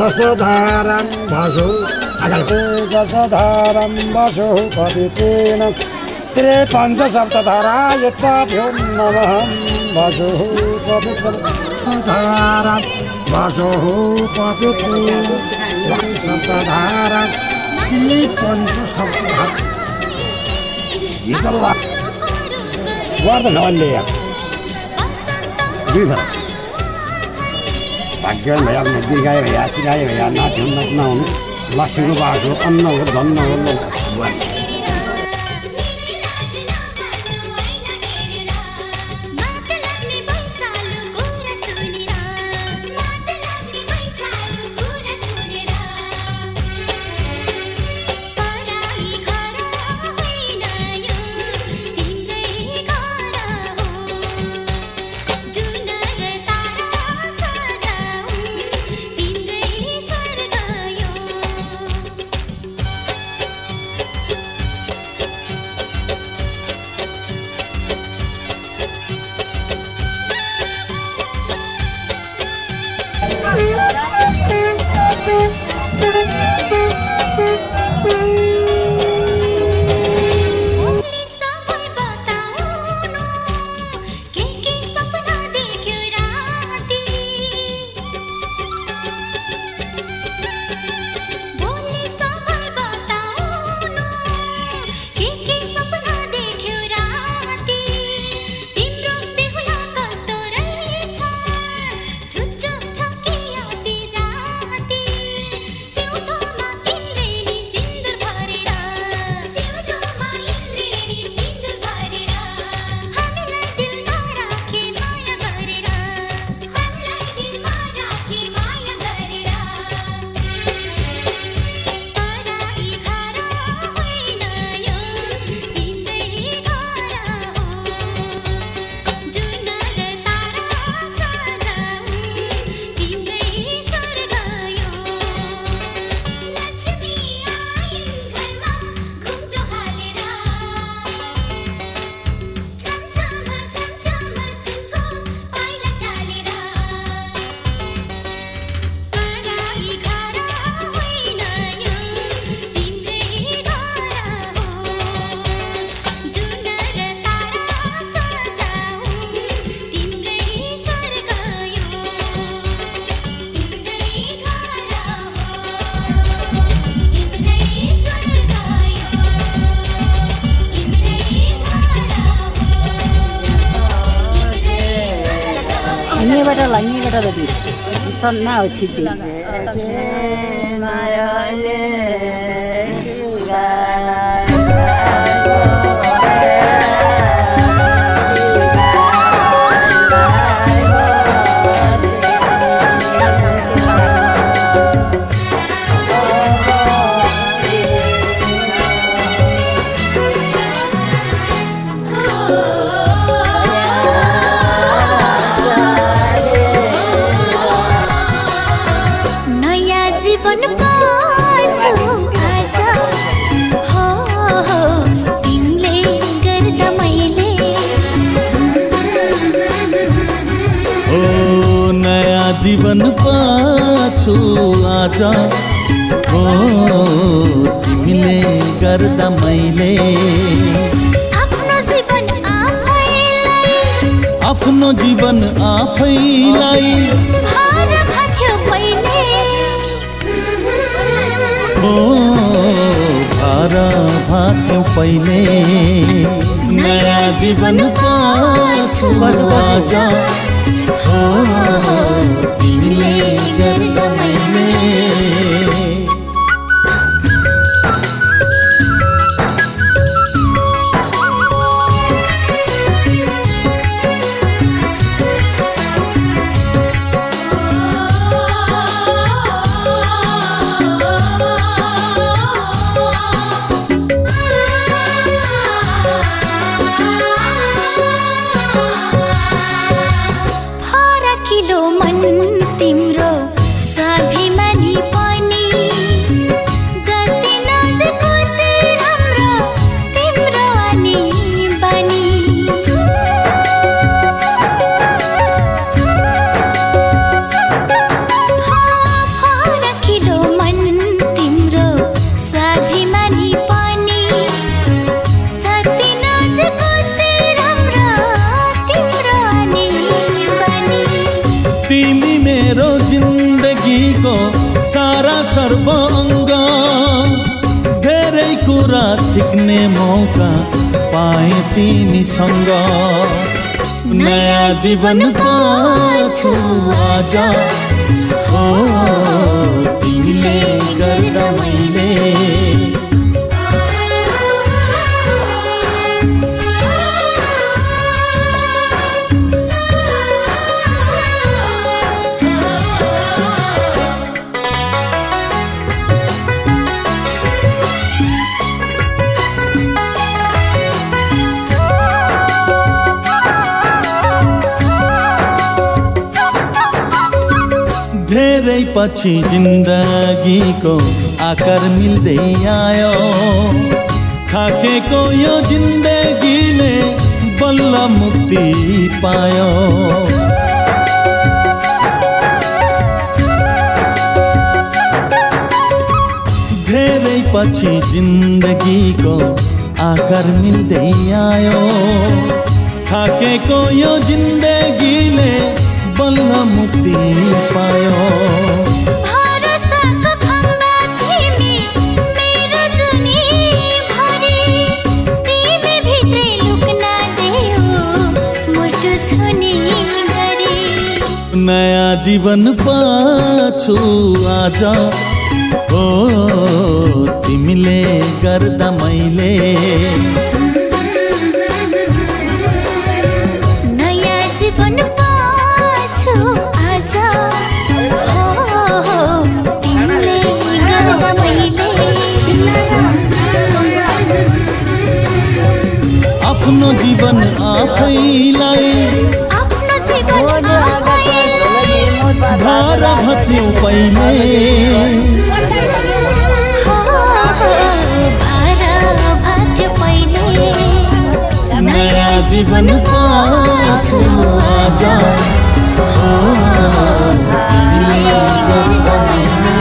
ससधारं भासो ससधारं भासो पवित्रेण त्रे पञ्चसप्तधारा यत्ताभ्यो नमः भासो पवित्रधारं भासो पवित्रेण सप्तधारा पञ्चसप्तधारा वर्धन अन्य भाग्यवान भैया दीर्घाय भैया चिराय भैया नाच्नु नच्न हुनु लक्ष्मीको बाटो अन्न हो धन्न हो यहीँबाट तति सन्ना हो छिपी जीवन पाछु आज हो तिमीले गर्दा मैले आफ्नो जीवन आफैलाई भार भाथ्यो पहिले हो भार भाथ्यो पहिले नयाँ जीवन पाछु आज हो तिमीले गर्दा मैले सारा सर्वाङ्ग धेरै कुरा सिक्ने मौका पाए तिमीसँग नयाँ जीवन पाछु आज हो तिमीले गर्दा मैले धेरै पछि जिन्दगीको आकार मिल्दै आयो थाकेको यो जिन्दगीले बल्ल मुक्ति पायो धेरै पछि जिन्दगीको आकार मिल्दै आयो थाकेको यो जिन्दगीले बल्ल मुक्ति पायो भरोसाको खम्बा तिमी मेरो जुनी भरि तिमी भित्रै लुक्न देऊ मुटु छुनी गरी नयाँ जीवन पाछु आज हो तिमीले गर्दा मैले नयाँ जीवन पाछु आज हो तिमीले गर्दा मैले आफ्नो जीवन आफैलाई आफ्नो जीवन भार भाथ्यो पहिले नयाँ जीवन पाछु आज हो तिमीले गर्दा मैले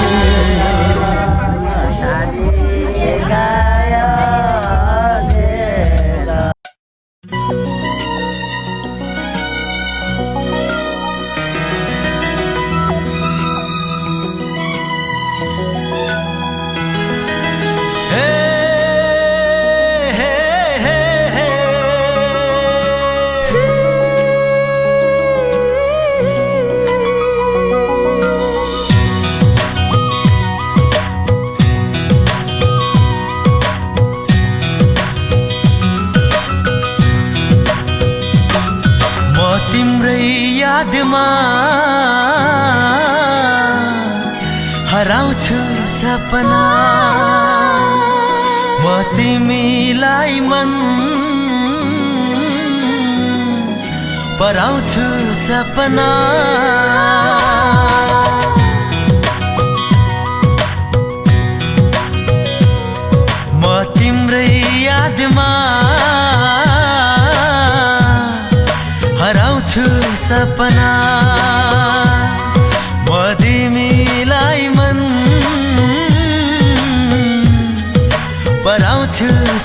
यादमा हराउँछु सपना म तिमीलाई मन पराउँछु सपना म तिम्रै यादमा हराउँछु सपना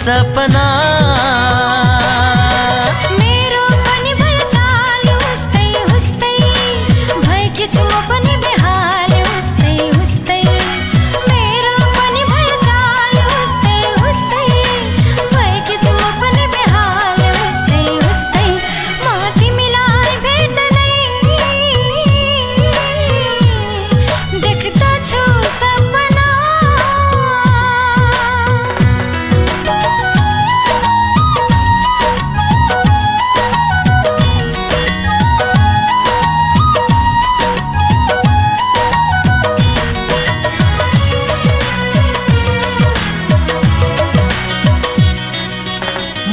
सपना मेरो पनि भयो चाल उस्तै उस्तै भएकी छु म पनि बेहाल उस्तै उस्तै मेरो पनि भयो चाल उस्तै उस्तै भएकी छु म पनि बेहाल उस्तै उस्तै म तिमीलाई भेट्नै देख्दछु सपना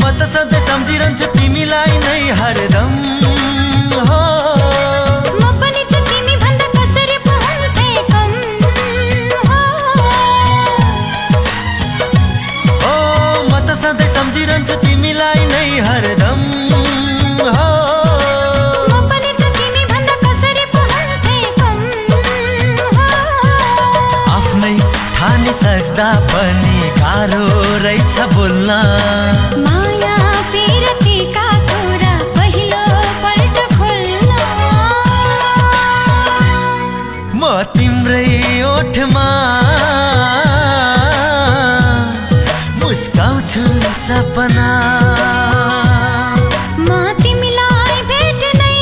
म त सधैँ सम्झिरहन्छु तिमीलाई नै हरदम हो म पनि त तिमी भन्दा कसरी पो हुन्थे कम ओ म त सधैँ सम्झिरहन्छु तिमीलाई नै हरदम हो म पनि त तिमी भन्दा कसरी पो हुन्थे कम आफ्नै ठानिसक्दा पनि गाह्रो रहेछ बोल्न माया पिरतीका कुरा पहिलो पल्ट खोल्न म तिम्रै ओठमा मुस्काउँछु सपना म तिमीलाई भेट्नै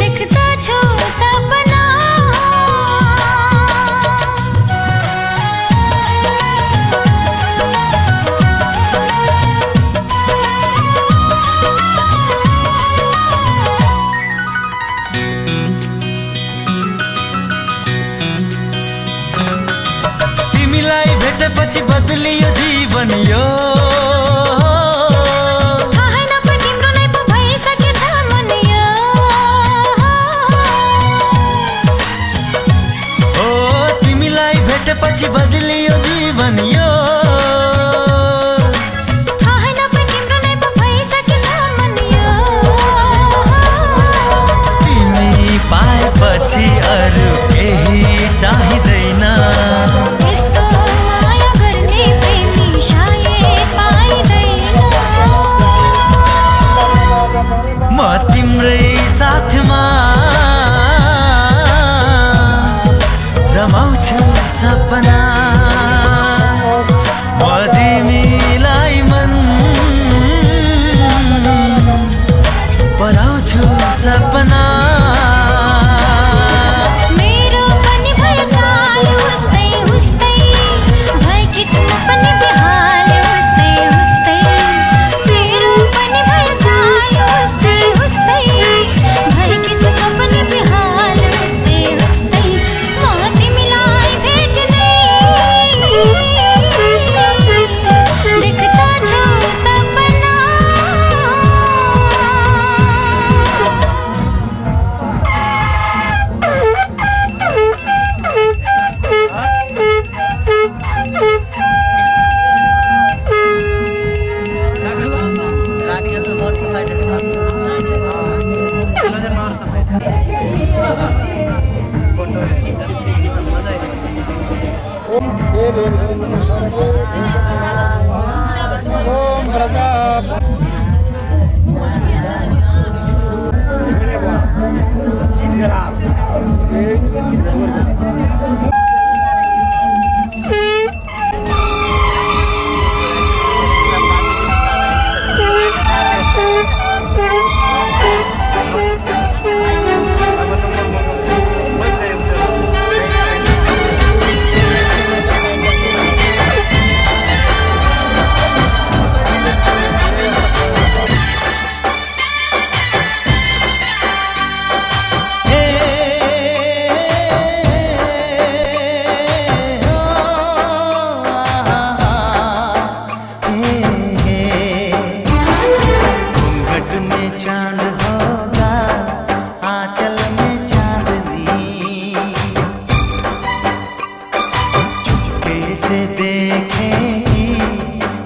देख्दछु सपना तिमीलाई भेटेपछि बदलियो जीवन यो थाहा नप तिम्रो नै पो भइसकेछ मन यो ओ तिमीलाई भेटेपछि बदलियो जीवन यो थाहा नप तिम्रो नै पो भइसकेछ मन यो तिमी पाएपछि अरू केही चाहिँदैन यस्तो माया गर्ने प्रेमी सायद पाइँदैन म तिम्रै साथमा रमाउँछु सपना म तिमीलाई मन पराउँछु सपना मेरो पनि भयो चाल उस्तै उस्तै भएकी छु म पनि बेहाल उस्तै उस्तै मेरो पनि भयो चाल उस्तै उस्तै भएकी छु म पनि बेहाल उस्तै उस्तै म तिमीलाई भेट्नै देख्दछु सपना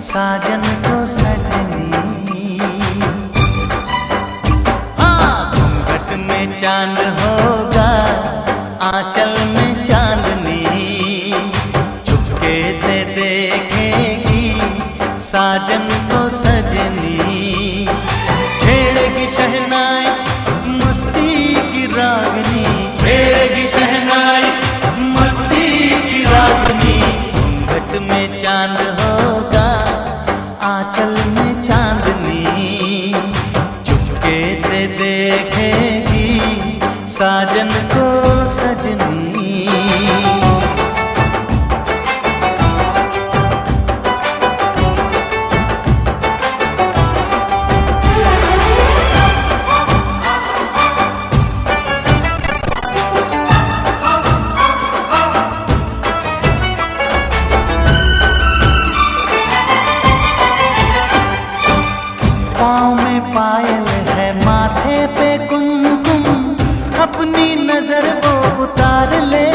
साजन को सजनी, हाँ घूंघट में चांद होगा, आंचल में चांदनी, चुपके से को सजनी, छेड़ेगी शहनाई मस्ती की रागनी, छेड़ेगी शहनाई मस्ती की रागनी। घूंघट में चांद होगा, आंचल में चांदनी, चुपके से देखेगी साजन को सजनी। पाँव में पायल है, माथे पे कुमकुम, अपनी नजर वो उतार ले।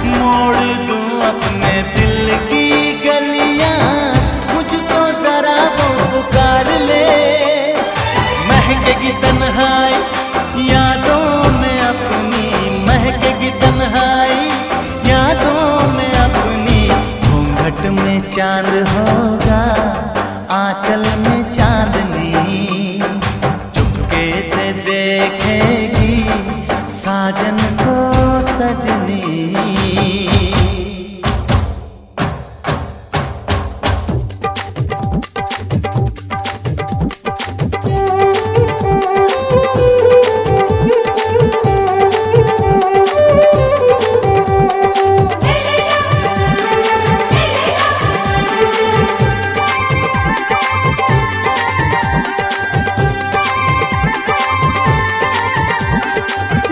मोड़ दूं अपने दिल की गलियां, मुझको जरा वो पुकार ले। महकेगी तन्हाई यादों में अपनी, महकेगी तन्हाई यादों में अपनी। घूंघट में चांद होगा, आंचल में चांदनी, चुपके से देखेगी साजन को सजनी।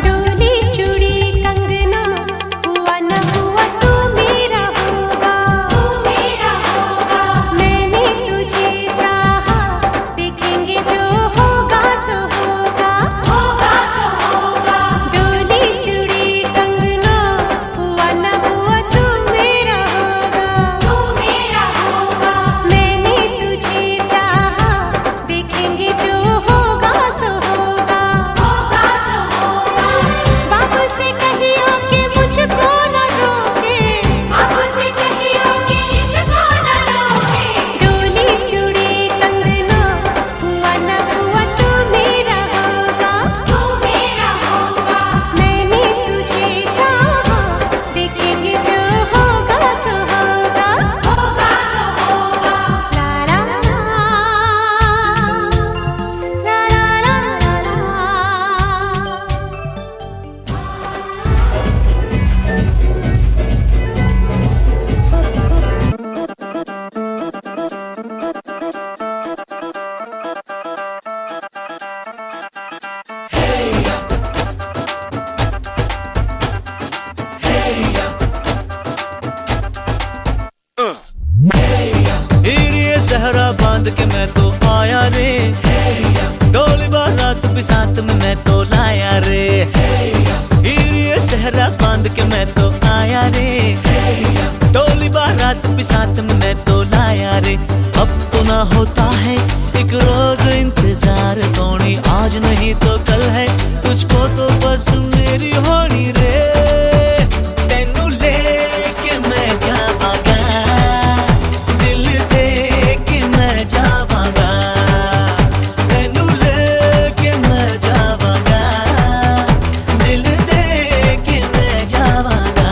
डोली चूड़ी कंगना हुआ न हुआ तू मेरा होगा, तू मेरा होगा। मैंने तुझे चाहा, देखेंगे जो होगा सो होगा, होगा सो होगा। डोली चूड़ी कंगना हुआ न हुआ तू मेरा होगा, तू मेरा होगा। मैंने तुझे चाहा, देखेंगे जो होगा सो होगा, होगा सो होगा। बाबू से कहियो कि मुझको न रोके, बाबू से कहियो कि इसको न रोके। डोली चूड़ी कंगना हुआ न हुआ तू मेरा होगा, तू मेरा होगा। मैंने तुझे चाहा, देखेंगे जो होगा सो होगा, होगा सो होगा। ला ला ला ला ला ला। हीर ये सहरा बांध के मैं तो आया रे, डोली बारात भी साथ में मैं तो लाया रे। हीर ये सहरा बांध के मैं तो आया रे, डोली बारात भी साथ में मैं तो लाया रे। अब तो ना होता है एक रोज इंतजार सोनी, आज नहीं तो कल है, तुझको तो बस मेरी होनी रे। तेनू लेके मैं जावांगा, दिल दे के मैं जावांगा। तेनू लेके मैं जावांगा, दिल दे के मैं जावांगा।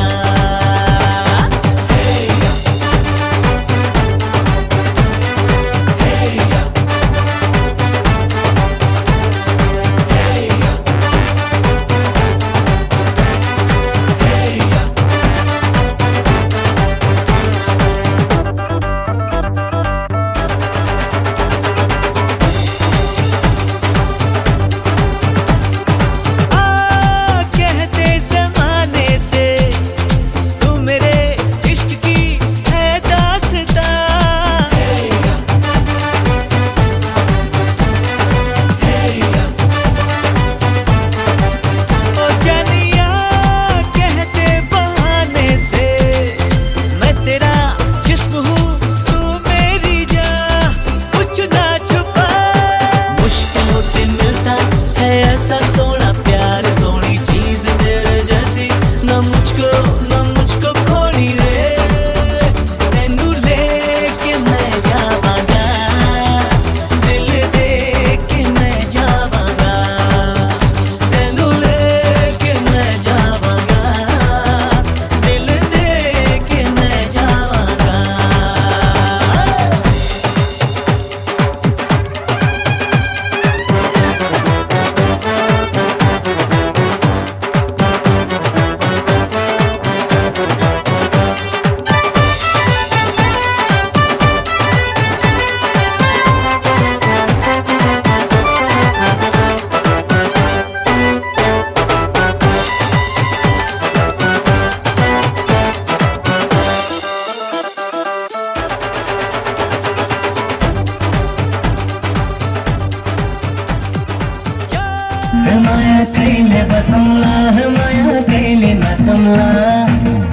हे बसौँला माया कहिले नचौँला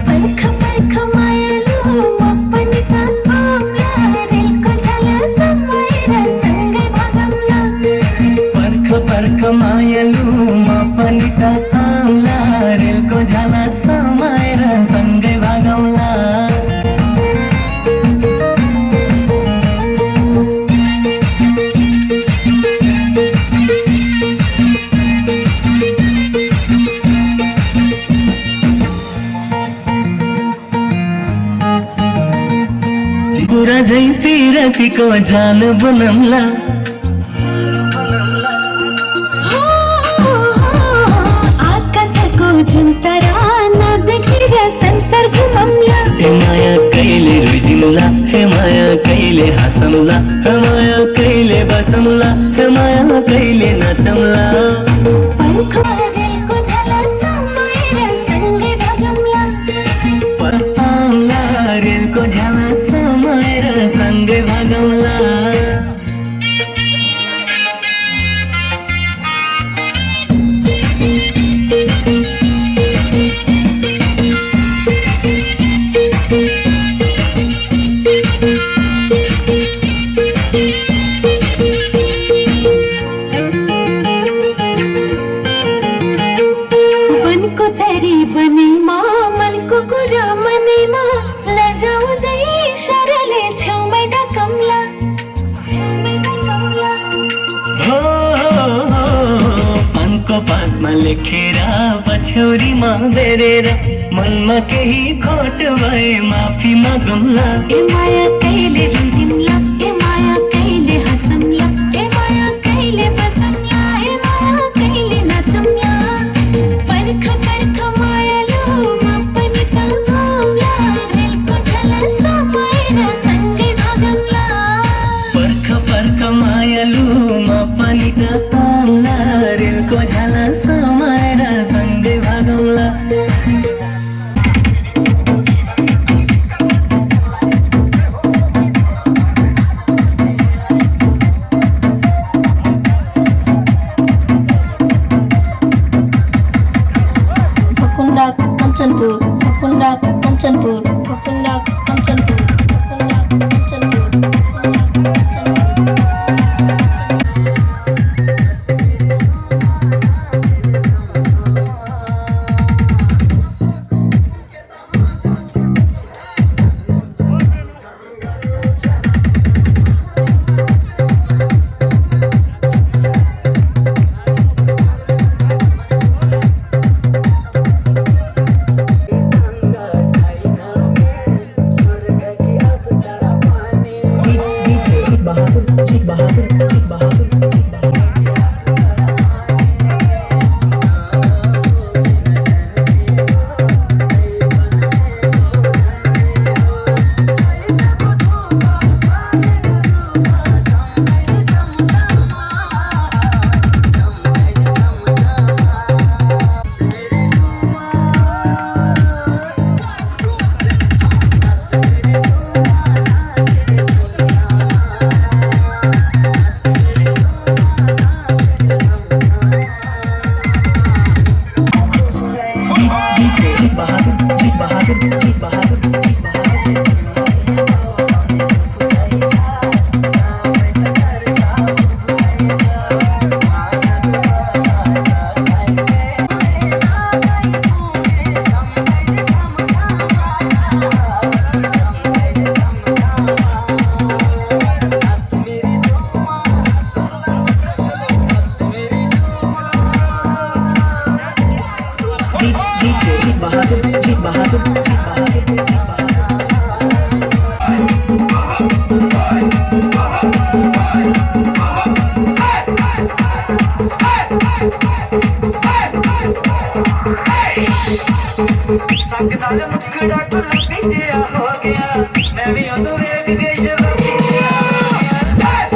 पर्ख पर्ख मायालु म पनि त आउँला रेलको झ्याला समाएर सँगै भागौँला पर्ख पर्ख मायालु म पनि त आउँला रेलको झ्याला समाएर सँगै भागौँला कुरा झै पिरतीको जाल बनौँला आकाशको जुन तारा नदेखेर संसार घुमौँला हे माया कहिले रोइदिउँला हे माया कहिले हाँसौँला हे माया कहिले बसौँला हे माया कहिले नचौँला पर्ख रेलको झ्याला समाएर सँगै भागौँला आउँला रेलको झ्याला समाएर सँगै भागौँला वनको चरी बनेमा मनको कुरा मनेमा लजाउँदै इसाराले छेउमै ढकौँला हो पानको पातमा लेखेर पछ्यौरीमा बेरेर मनमा केही खोट भए माफी मागौँला ए माया कहिले रुदिउँला ए माया कहिले हँसौँला ए माया कहिले बसौँला ए माया कहिले नचौँला पर्ख पर्ख मायालु म पनि त आउँला रेलको झ्याला समाएर सँगै भागौँला पर्ख पर्ख मायालु म पनि त आउँला रेलको झ्याला समाएर सँगै भागौँला भकुण्डा कञ्चनपुर भकुण्डा कञ्चनपुर भकुण्डा कञ्चनपुर भकुण्डा कञ्चनपुर मुखड़ा गुलाबी जिया हो गया